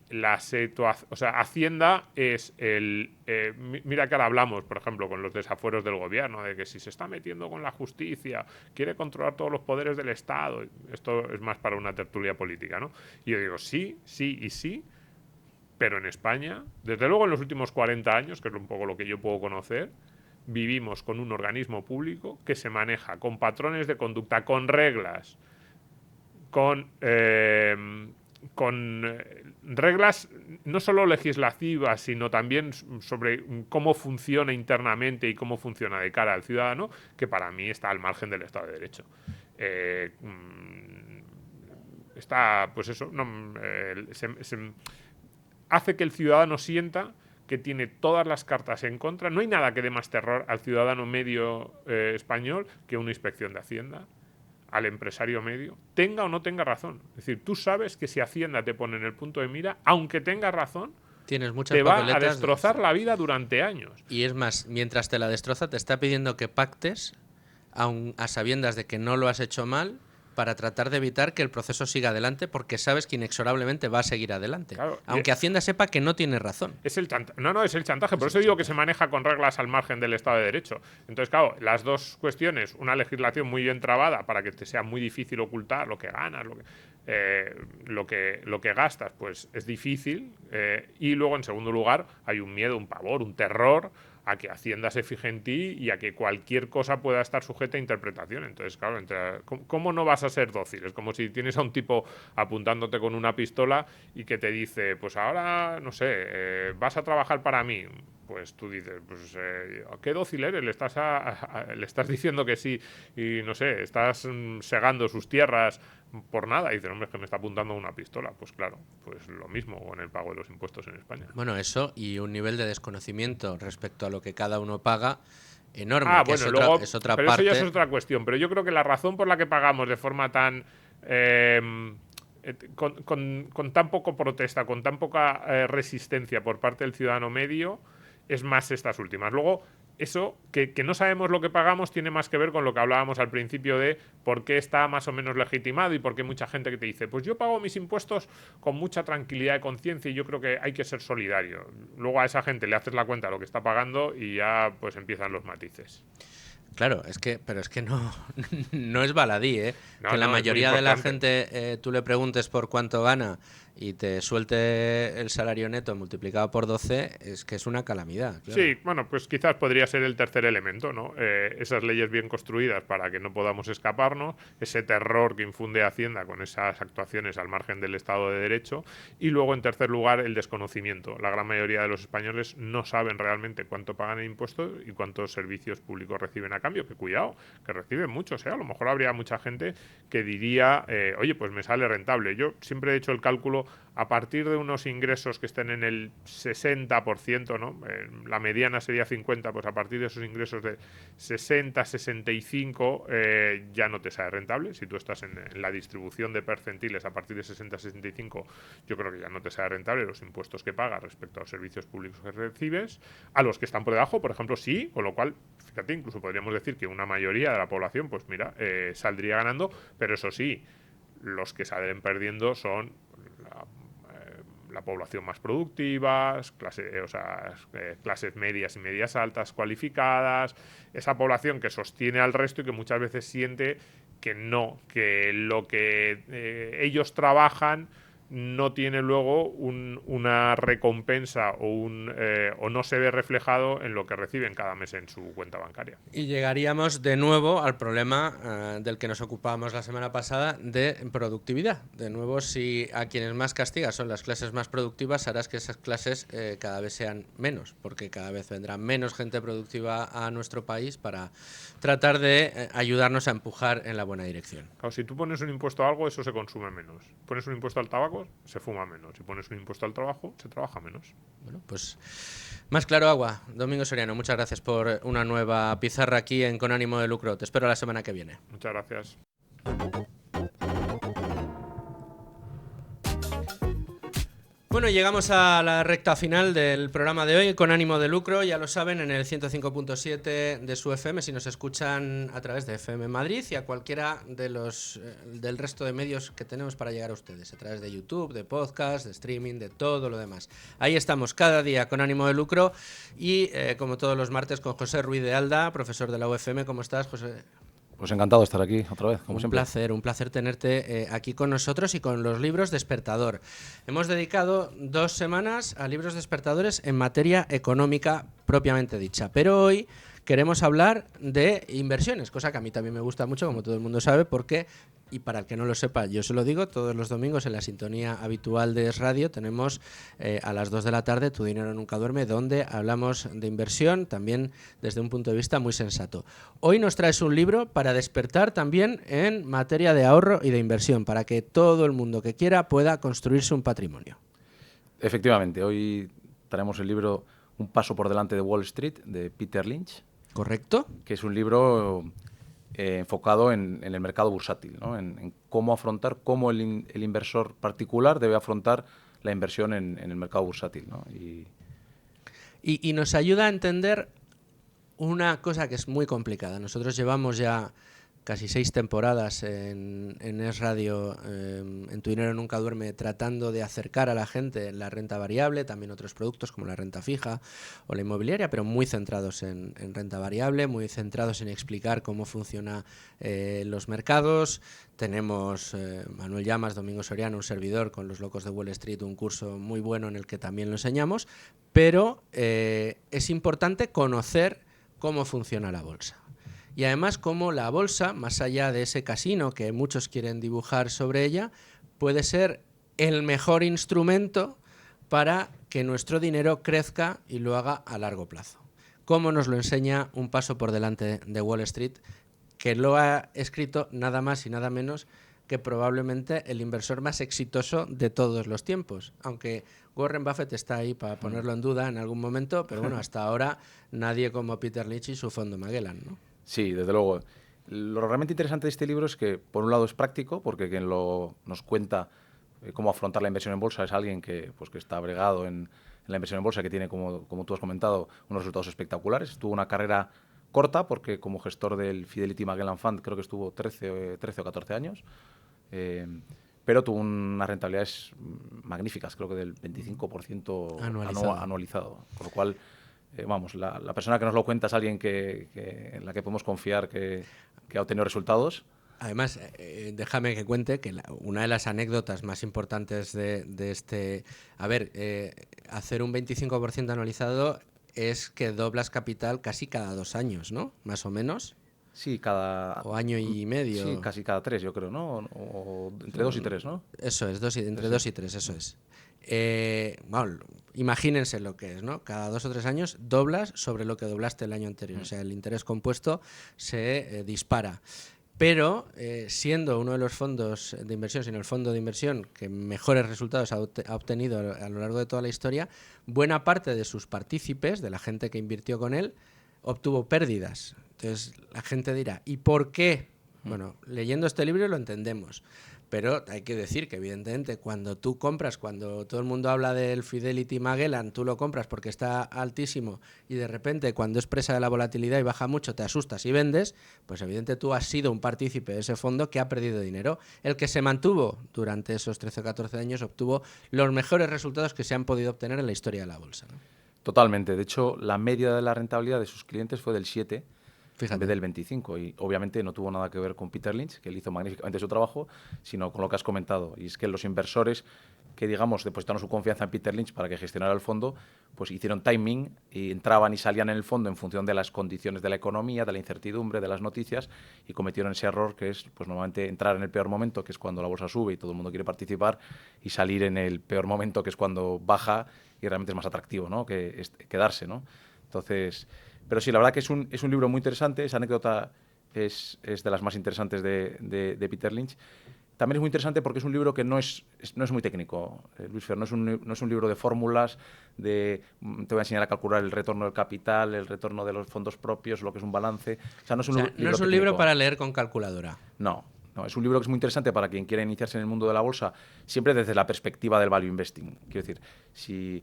Hacienda es mira que ahora hablamos, por ejemplo, con los desafueros del gobierno, de que si se está metiendo con la justicia, quiere controlar todos los poderes del Estado. Esto es más para una tertulia política, ¿no? Y yo digo, sí, pero en España, desde luego en los últimos 40 años, que es un poco lo que yo puedo conocer, vivimos con un organismo público que se maneja con patrones de conducta, con reglas, con reglas no solo legislativas, sino también sobre cómo funciona internamente y cómo funciona de cara al ciudadano, que para mí está al margen del Estado de Derecho. Está, pues eso, hace que el ciudadano sienta que tiene todas las cartas en contra. No hay nada que dé más terror al ciudadano medio español que una inspección de Hacienda, al empresario medio, tenga o no tenga razón. Es decir, tú sabes que si Hacienda te pone en el punto de mira, aunque tenga razón, tienes muchas te va a destrozar la vida durante años. Y es más, mientras te la destroza, te está pidiendo que pactes, a sabiendas de que no lo has hecho mal, para tratar de evitar que el proceso siga adelante, porque sabes que inexorablemente va a seguir adelante. Claro, aunque Hacienda sepa que no tiene razón. Es el es el chantaje. Por eso digo que se maneja con reglas al margen del Estado de Derecho. Entonces, claro, las dos cuestiones, una legislación muy bien trabada para que te sea muy difícil ocultar lo que ganas, lo que gastas, pues es difícil. Y luego, en segundo lugar, hay un miedo, un pavor, un terror a que Hacienda se fije en ti y a que cualquier cosa pueda estar sujeta a interpretación. Entonces, claro, ¿cómo no vas a ser dócil? Es como si tienes a un tipo apuntándote con una pistola y que te dice, pues ahora, no sé, vas a trabajar para mí. Pues tú dices, pues qué dócil eres, le estás diciendo que sí y, no sé, estás segando sus tierras por nada. Y dices, hombre, es que me está apuntando una pistola. Pues claro, pues lo mismo con el pago de los impuestos en España. Bueno, eso y un nivel de desconocimiento respecto a lo que cada uno paga enorme. Ah, que bueno, luego, es otra pero parte. eso ya es otra cuestión. Pero yo creo que la razón por la que pagamos de forma tan... con tan poco protesta, con tan poca resistencia por parte del ciudadano medio, es más estas últimas. Luego, eso, que no sabemos lo que pagamos, tiene más que ver con lo que hablábamos al principio de por qué está más o menos legitimado y por qué mucha gente que te dice, pues yo pago mis impuestos con mucha tranquilidad de conciencia y yo creo que hay que ser solidario. Luego a esa gente le haces la cuenta de lo que está pagando y ya pues empiezan los matices. Claro, pero es que no es baladí, ¿eh? No, que la no, es muy mayoría de la importante. gente tú le preguntes por cuánto gana y te suelte el salario neto multiplicado por 12, es que es una calamidad. Claro. Sí, bueno, pues quizás podría ser el tercer elemento, ¿no? Esas leyes bien construidas para que no podamos escaparnos, ese terror que infunde Hacienda con esas actuaciones al margen del Estado de Derecho, y luego, en tercer lugar, el desconocimiento. La gran mayoría de los españoles no saben realmente cuánto pagan en impuestos y cuántos servicios públicos reciben a cambio, que cuidado, que reciben muchos, ¿eh? A lo mejor habría mucha gente que diría, oye, pues me sale rentable. Yo siempre he hecho el cálculo a partir de unos ingresos que estén en el 60%, ¿no? La mediana sería 50, pues a partir de esos ingresos de 60, 65 ya no te sale rentable. Si tú estás en la distribución de percentiles a partir de 60, 65, yo creo que ya no te sale rentable los impuestos que pagas respecto a los servicios públicos que recibes. A los que están por debajo, por ejemplo, sí, con lo cual, fíjate, incluso podríamos decir que una mayoría de la población, pues mira, saldría ganando, pero eso sí, los que salen perdiendo son la población más productiva, clases medias y medias altas cualificadas, esa población que sostiene al resto y que muchas veces siente que lo que ellos trabajan no tiene luego una recompensa o no se ve reflejado en lo que reciben cada mes en su cuenta bancaria. Y llegaríamos de nuevo al problema del que nos ocupábamos la semana pasada de productividad. De nuevo, si a quienes más castigas son las clases más productivas, harás que esas clases cada vez sean menos, porque cada vez vendrá menos gente productiva a nuestro país para tratar de ayudarnos a empujar en la buena dirección. Claro, si tú pones un impuesto a algo, eso se consume menos. Pones un impuesto al tabaco, se fuma menos. Si pones un impuesto al trabajo, se trabaja menos. Bueno, pues más claro agua. Domingo Soriano, muchas gracias por una nueva pizarra aquí en Con Ánimo de Lucro. Te espero la semana que viene. Muchas gracias. Bueno, llegamos a la recta final del programa de hoy, Con Ánimo de Lucro, ya lo saben, en el 105.7 de su FM, si nos escucan a través de FM Madrid y a cualquiera de los del resto de medios que tenemos para llegar a ustedes, a través de YouTube, de podcast, de streaming, de todo lo demás. Ahí estamos cada día Con Ánimo de Lucro y, como todos los martes, con José Ruiz de Alda, profesor de la UFM. ¿Cómo estás, José? Pues encantado de estar aquí otra vez, como siempre. Un placer tenerte aquí con nosotros y con los libros Despertador. Hemos dedicado 2 semanas a libros despertadores en materia económica propiamente dicha, pero hoy queremos hablar de inversiones, cosa que a mí también me gusta mucho, como todo el mundo sabe, porque, y para el que no lo sepa, yo se lo digo, todos los domingos en la sintonía habitual de Es Radio tenemos a las 2 de la tarde Tu Dinero Nunca Duerme, donde hablamos de inversión, también desde un punto de vista muy sensato. Hoy nos traes un libro para despertar también en materia de ahorro y de inversión, para que todo el mundo que quiera pueda construirse un patrimonio. Efectivamente, hoy traemos el libro Un paso por delante de Wall Street, de Peter Lynch. ¿Correcto? Que es un libro enfocado en el mercado bursátil, ¿no? En cómo afrontar, cómo el inversor particular debe afrontar la inversión en el mercado bursátil, ¿no? Y nos ayuda a entender una cosa que es muy complicada. Nosotros llevamos ya casi 6 temporadas en Es Radio, en Tu Dinero Nunca Duerme, tratando de acercar a la gente la renta variable, también otros productos como la renta fija o la inmobiliaria, pero muy centrados en renta variable, muy centrados en explicar cómo funcionan los mercados. Tenemos Manuel Llamas, Domingo Soriano, un servidor con Los Locos de Wall Street, un curso muy bueno en el que también lo enseñamos, pero es importante conocer cómo funciona la bolsa. Y además cómo la bolsa, más allá de ese casino que muchos quieren dibujar sobre ella, puede ser el mejor instrumento para que nuestro dinero crezca y lo haga a largo plazo. Como nos lo enseña Un paso por delante de Wall Street, que lo ha escrito nada más y nada menos que probablemente el inversor más exitoso de todos los tiempos. Aunque Warren Buffett está ahí para ponerlo en duda en algún momento, pero bueno, hasta ahora nadie como Peter Lynch y su fondo Magellan, ¿no? Sí, desde luego. Lo realmente interesante de este libro es que, por un lado, es práctico, porque quien nos cuenta cómo afrontar la inversión en bolsa es alguien que está bregado en la inversión en bolsa, que tiene, como tú has comentado, unos resultados espectaculares. Tuvo una carrera corta, porque como gestor del Fidelity Magellan Fund creo que estuvo 13 o 14 años, pero tuvo unas rentabilidades magníficas, creo que del 25% anualizado. Con lo cual, la persona que nos lo cuenta es alguien en la que podemos confiar que ha obtenido resultados. Además, déjame que cuente que una de las anécdotas más importantes de este... hacer un 25% anualizado es que doblas capital casi cada 2 años, ¿no? Más o menos. Sí, o año y medio. Sí, casi cada 3, yo creo, ¿no? O entre 2 y 3, ¿no? Eso es, entre 2 y 3, eso es. Imagínense lo que es, ¿no? Cada 2 o 3 años doblas sobre lo que doblaste el año anterior. O sea, el interés compuesto se dispara. Pero siendo uno de los fondos de inversión, sino el fondo de inversión que mejores resultados ha obtenido a lo largo de toda la historia, buena parte de sus partícipes, de la gente que invirtió con él, obtuvo pérdidas. Entonces la gente dirá, ¿y por qué? Bueno, leyendo este libro lo entendemos. Pero hay que decir que, evidentemente, cuando tú compras, cuando todo el mundo habla del Fidelity Magellan, tú lo compras porque está altísimo y de repente, cuando es presa de la volatilidad y baja mucho, te asustas y vendes, pues evidentemente tú has sido un partícipe de ese fondo que ha perdido dinero. El que se mantuvo durante esos 13 o 14 años obtuvo los mejores resultados que se han podido obtener en la historia de la bolsa, ¿no? Totalmente. De hecho, la media de la rentabilidad de sus clientes fue del 7%. Fíjate. En vez del 25, y obviamente no tuvo nada que ver con Peter Lynch, que él hizo magníficamente su trabajo, sino con lo que has comentado, y es que los inversores que, digamos, depositaron su confianza en Peter Lynch para que gestionara el fondo, pues hicieron timing y entraban y salían en el fondo en función de las condiciones de la economía, de la incertidumbre, de las noticias, y cometieron ese error que es, pues normalmente entrar en el peor momento, que es cuando la bolsa sube y todo el mundo quiere participar, y salir en el peor momento, que es cuando baja y realmente es más atractivo, ¿no?, que quedarse, ¿no? Entonces... Pero sí, la verdad que es un libro muy interesante. Esa anécdota es de las más interesantes de Peter Lynch. También es muy interesante porque es un libro que no es muy técnico, Luis Fer. No es un libro de fórmulas, te voy a enseñar a calcular el retorno del capital, el retorno de los fondos propios, lo que es un balance. O sea, no es un libro para leer con calculadora. No, es un libro que es muy interesante para quien quiera iniciarse en el mundo de la bolsa, siempre desde la perspectiva del value investing. Quiero decir, si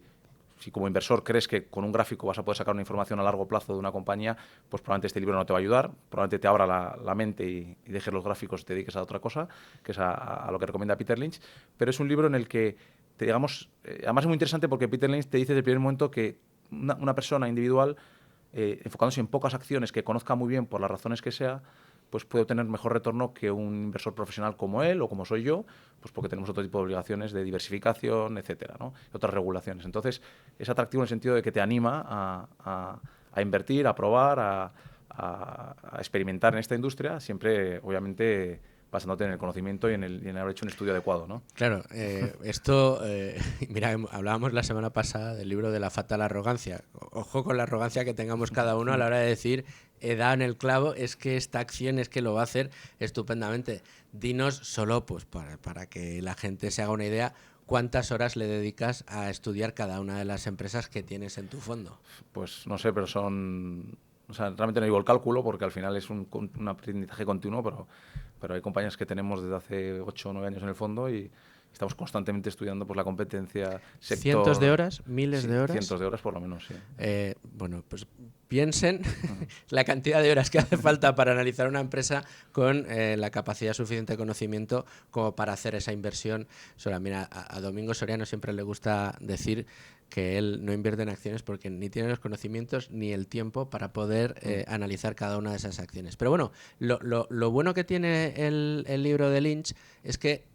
como inversor crees que con un gráfico vas a poder sacar una información a largo plazo de una compañía, pues probablemente este libro no te va a ayudar, probablemente te abra la mente y dejes los gráficos y te dediques a otra cosa, que es a lo que recomienda Peter Lynch. Pero es un libro en el que, además es muy interesante porque Peter Lynch te dice desde el primer momento que una persona individual, enfocándose en pocas acciones que conozca muy bien por las razones que sea, pues puede obtener mejor retorno que un inversor profesional como él o como soy yo, pues porque tenemos otro tipo de obligaciones de diversificación, etcétera, ¿no? Y otras regulaciones. Entonces, es atractivo en el sentido de que te anima a invertir, a probar, a experimentar en esta industria, siempre, obviamente, basándote en el conocimiento y en haber hecho un estudio adecuado, ¿no? Claro, mira, hablábamos la semana pasada del libro de La fatal arrogancia. Ojo con la arrogancia que tengamos cada uno a la hora de decir, he dado en el clavo, es que esta acción es que lo va a hacer estupendamente. Dinos solo, pues para que la gente se haga una idea, ¿cuántas horas le dedicas a estudiar cada una de las empresas que tienes en tu fondo? Pues no sé, pero son... O sea, realmente no digo el cálculo porque al final es un aprendizaje continuo, pero hay compañías que tenemos desde hace 8 o 9 años en el fondo y estamos constantemente estudiando pues, la competencia, sector... ¿Cientos de horas? ¿Miles de horas? Cientos de horas por lo menos, sí. Bueno, pues piensen la cantidad de horas que hace falta para analizar una empresa con la capacidad suficiente de conocimiento como para hacer esa inversión. Mira, a Domingo Soriano siempre le gusta decir que él no invierte en acciones porque ni tiene los conocimientos ni el tiempo para poder analizar cada una de esas acciones. Pero bueno, lo bueno que tiene el libro de Lynch es que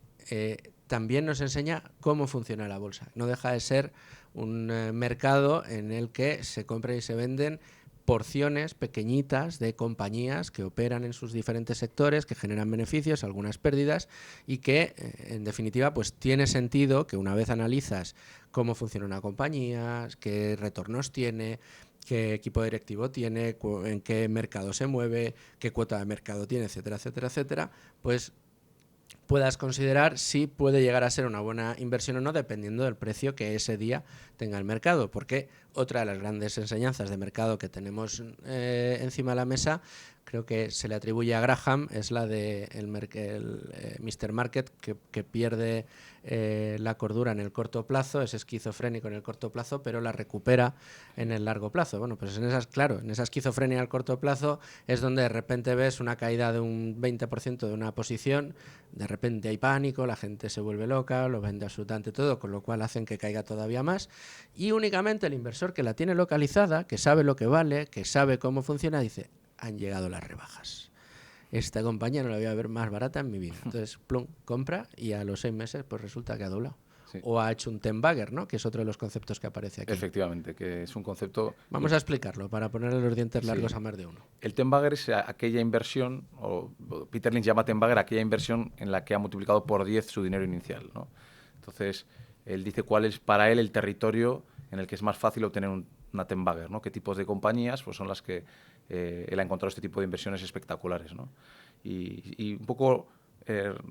también nos enseña cómo funciona la bolsa. No deja de ser un mercado en el que se compran y se venden porciones pequeñitas de compañías que operan en sus diferentes sectores, que generan beneficios, algunas pérdidas, y que, en definitiva, pues tiene sentido que una vez analizas cómo funciona una compañía, qué retornos tiene, qué equipo directivo tiene, en qué mercado se mueve, qué cuota de mercado tiene, etcétera, etcétera, etcétera, pues puedas considerar si puede llegar a ser una buena inversión o no, dependiendo del precio que ese día tenga el mercado. Porque otra de las grandes enseñanzas de mercado que tenemos encima de la mesa, creo que se le atribuye a Graham, es la de el Mr. Market, que pierde la cordura en el corto plazo, es esquizofrénico en el corto plazo, pero la recupera en el largo plazo. Bueno, pues en esa esquizofrenia al corto plazo es donde de repente ves una caída de un 20% de una posición, de repente hay pánico, la gente se vuelve loca, lo vende absolutamente todo, con lo cual hacen que caiga todavía más, y únicamente el inversor que la tiene localizada, que sabe lo que vale, que sabe cómo funciona, dice: han llegado las rebajas. Esta compañía no la voy a ver más barata en mi vida. Entonces, plum, compra y a los 6 meses pues resulta que ha doblado. Sí. O ha hecho un ten-bagger, ¿no? Que es otro de los conceptos que aparece aquí. Efectivamente, que es un concepto... Vamos a explicarlo para ponerle los dientes largos a más de uno. El ten-bagger es aquella inversión, o Peter Lynch llama ten-bagger aquella inversión en la que ha multiplicado por 10 su dinero inicial, ¿no? Entonces, él dice cuál es para él el territorio en el que es más fácil obtener una ten-bagger, ¿no? Qué tipos de compañías pues, son las que él ha encontrado este tipo de inversiones espectaculares, ¿no? Y un poco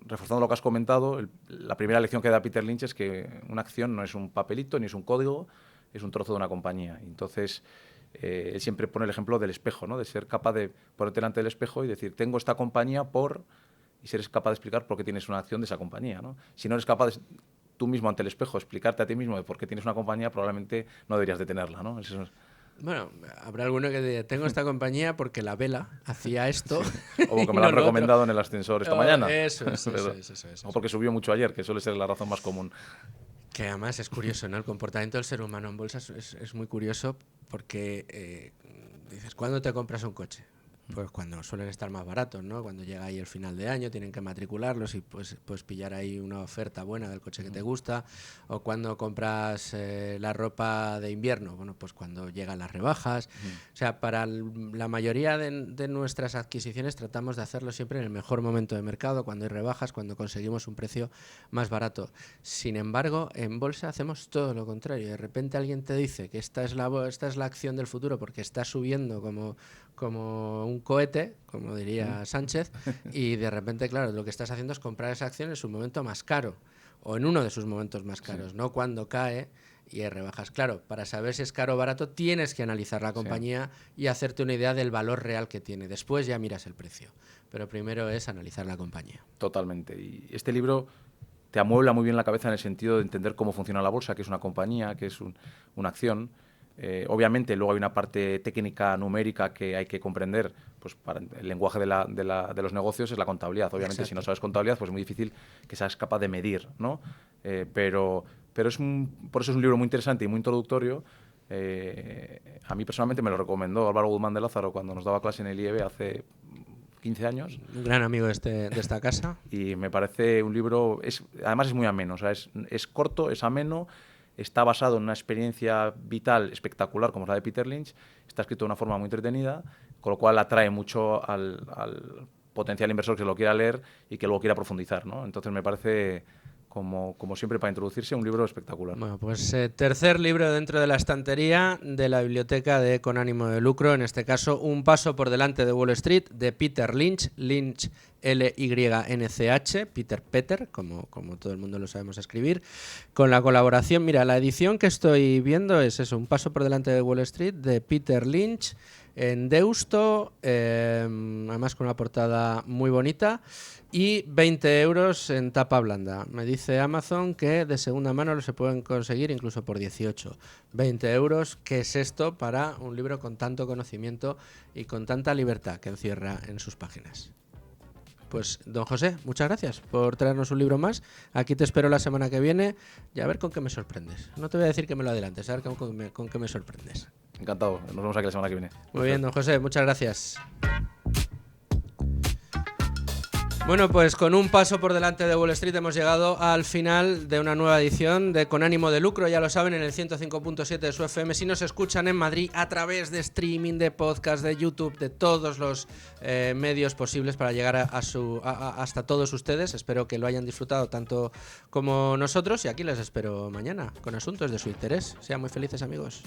reforzando lo que has comentado, la primera lección que da Peter Lynch es que una acción no es un papelito ni es un código, es un trozo de una compañía. Entonces, él siempre pone el ejemplo del espejo, ¿no? De ser capaz de ponerte delante del espejo y decir, tengo esta compañía y ser capaz de explicar por qué tienes una acción de esa compañía, ¿no? Si no eres capaz tú mismo ante el espejo explicarte a ti mismo de por qué tienes una compañía, probablemente no deberías de tenerla, ¿no? Eso es... Bueno, habrá alguno que diga, tengo esta compañía porque la vela hacía esto. O porque me la han recomendado en el ascensor esta mañana. Eso. O porque subió mucho ayer, que suele ser la razón más común. Que además es curioso, ¿no? El comportamiento del ser humano en bolsa es muy curioso porque dices, ¿cuándo te compras un coche? Pues cuando suelen estar más baratos, ¿no? Cuando llega ahí el final de año, tienen que matricularlos y pues pillar ahí una oferta buena del coche que te gusta. O cuando compras la ropa de invierno, bueno, pues cuando llegan las rebajas. O sea, para la mayoría de nuestras adquisiciones tratamos de hacerlo siempre en el mejor momento de mercado, cuando hay rebajas, cuando conseguimos un precio más barato. Sin embargo, en bolsa hacemos todo lo contrario. De repente alguien te dice que esta es la acción del futuro porque está subiendo como un cohete, como diría Sánchez, y de repente, claro, lo que estás haciendo es comprar esa acción en su momento más caro, o en uno de sus momentos más caros, no cuando cae y hay rebajas. Claro, para saber si es caro o barato tienes que analizar la compañía y hacerte una idea del valor real que tiene. Después ya miras el precio, pero primero es analizar la compañía. Totalmente. Y este libro te amuebla muy bien la cabeza en el sentido de entender cómo funciona la bolsa, qué es una compañía, qué es una acción. Obviamente luego hay una parte técnica numérica que hay que comprender, pues para el lenguaje de los negocios es la contabilidad. Obviamente Exacto. Si no sabes contabilidad pues es muy difícil que seas capaz de medir, ¿no? Pero por eso es un libro muy interesante y muy introductorio. A mí personalmente me lo recomendó Álvaro Guzmán de Lázaro cuando nos daba clase en el IEB hace 15 años. Un gran amigo de esta casa. Y me parece un libro, además es muy ameno, o sea, es corto, es ameno. Está basado en una experiencia vital espectacular como es la de Peter Lynch, está escrito de una forma muy entretenida, con lo cual atrae mucho al potencial inversor que lo quiera leer y que luego quiera profundizar, ¿no? Entonces me parece, como siempre para introducirse, un libro espectacular. Bueno, pues tercer libro dentro de la estantería de la biblioteca de Con ánimo de lucro, en este caso Un paso por delante de Wall Street, de Peter Lynch, Lynch, Peter, como todo el mundo lo sabemos escribir, con la colaboración, mira, la edición que estoy viendo es eso, Un paso por delante de Wall Street, de Peter Lynch, en Deusto, además con una portada muy bonita, y 20 euros en tapa blanda. Me dice Amazon que de segunda mano se pueden conseguir incluso por 18. 20 euros, ¿qué es esto para un libro con tanto conocimiento y con tanta libertad que encierra en sus páginas? Pues, don José, muchas gracias por traernos un libro más. Aquí te espero la semana que viene y a ver con qué me sorprendes. No te voy a decir que me lo adelantes, a ver con qué me sorprendes. Encantado, nos vemos aquí la semana que viene. Muy bien, don José, muchas gracias. Bueno, pues con un paso por delante de Wall Street hemos llegado al final de una nueva edición de Con Ánimo de Lucro, ya lo saben, en el 105.7 de su FM. Si nos escuchan en Madrid a través de streaming, de podcast, de YouTube, de todos los medios posibles para llegar hasta todos ustedes. Espero que lo hayan disfrutado tanto como nosotros y aquí les espero mañana con asuntos de su interés. Sean muy felices, amigos.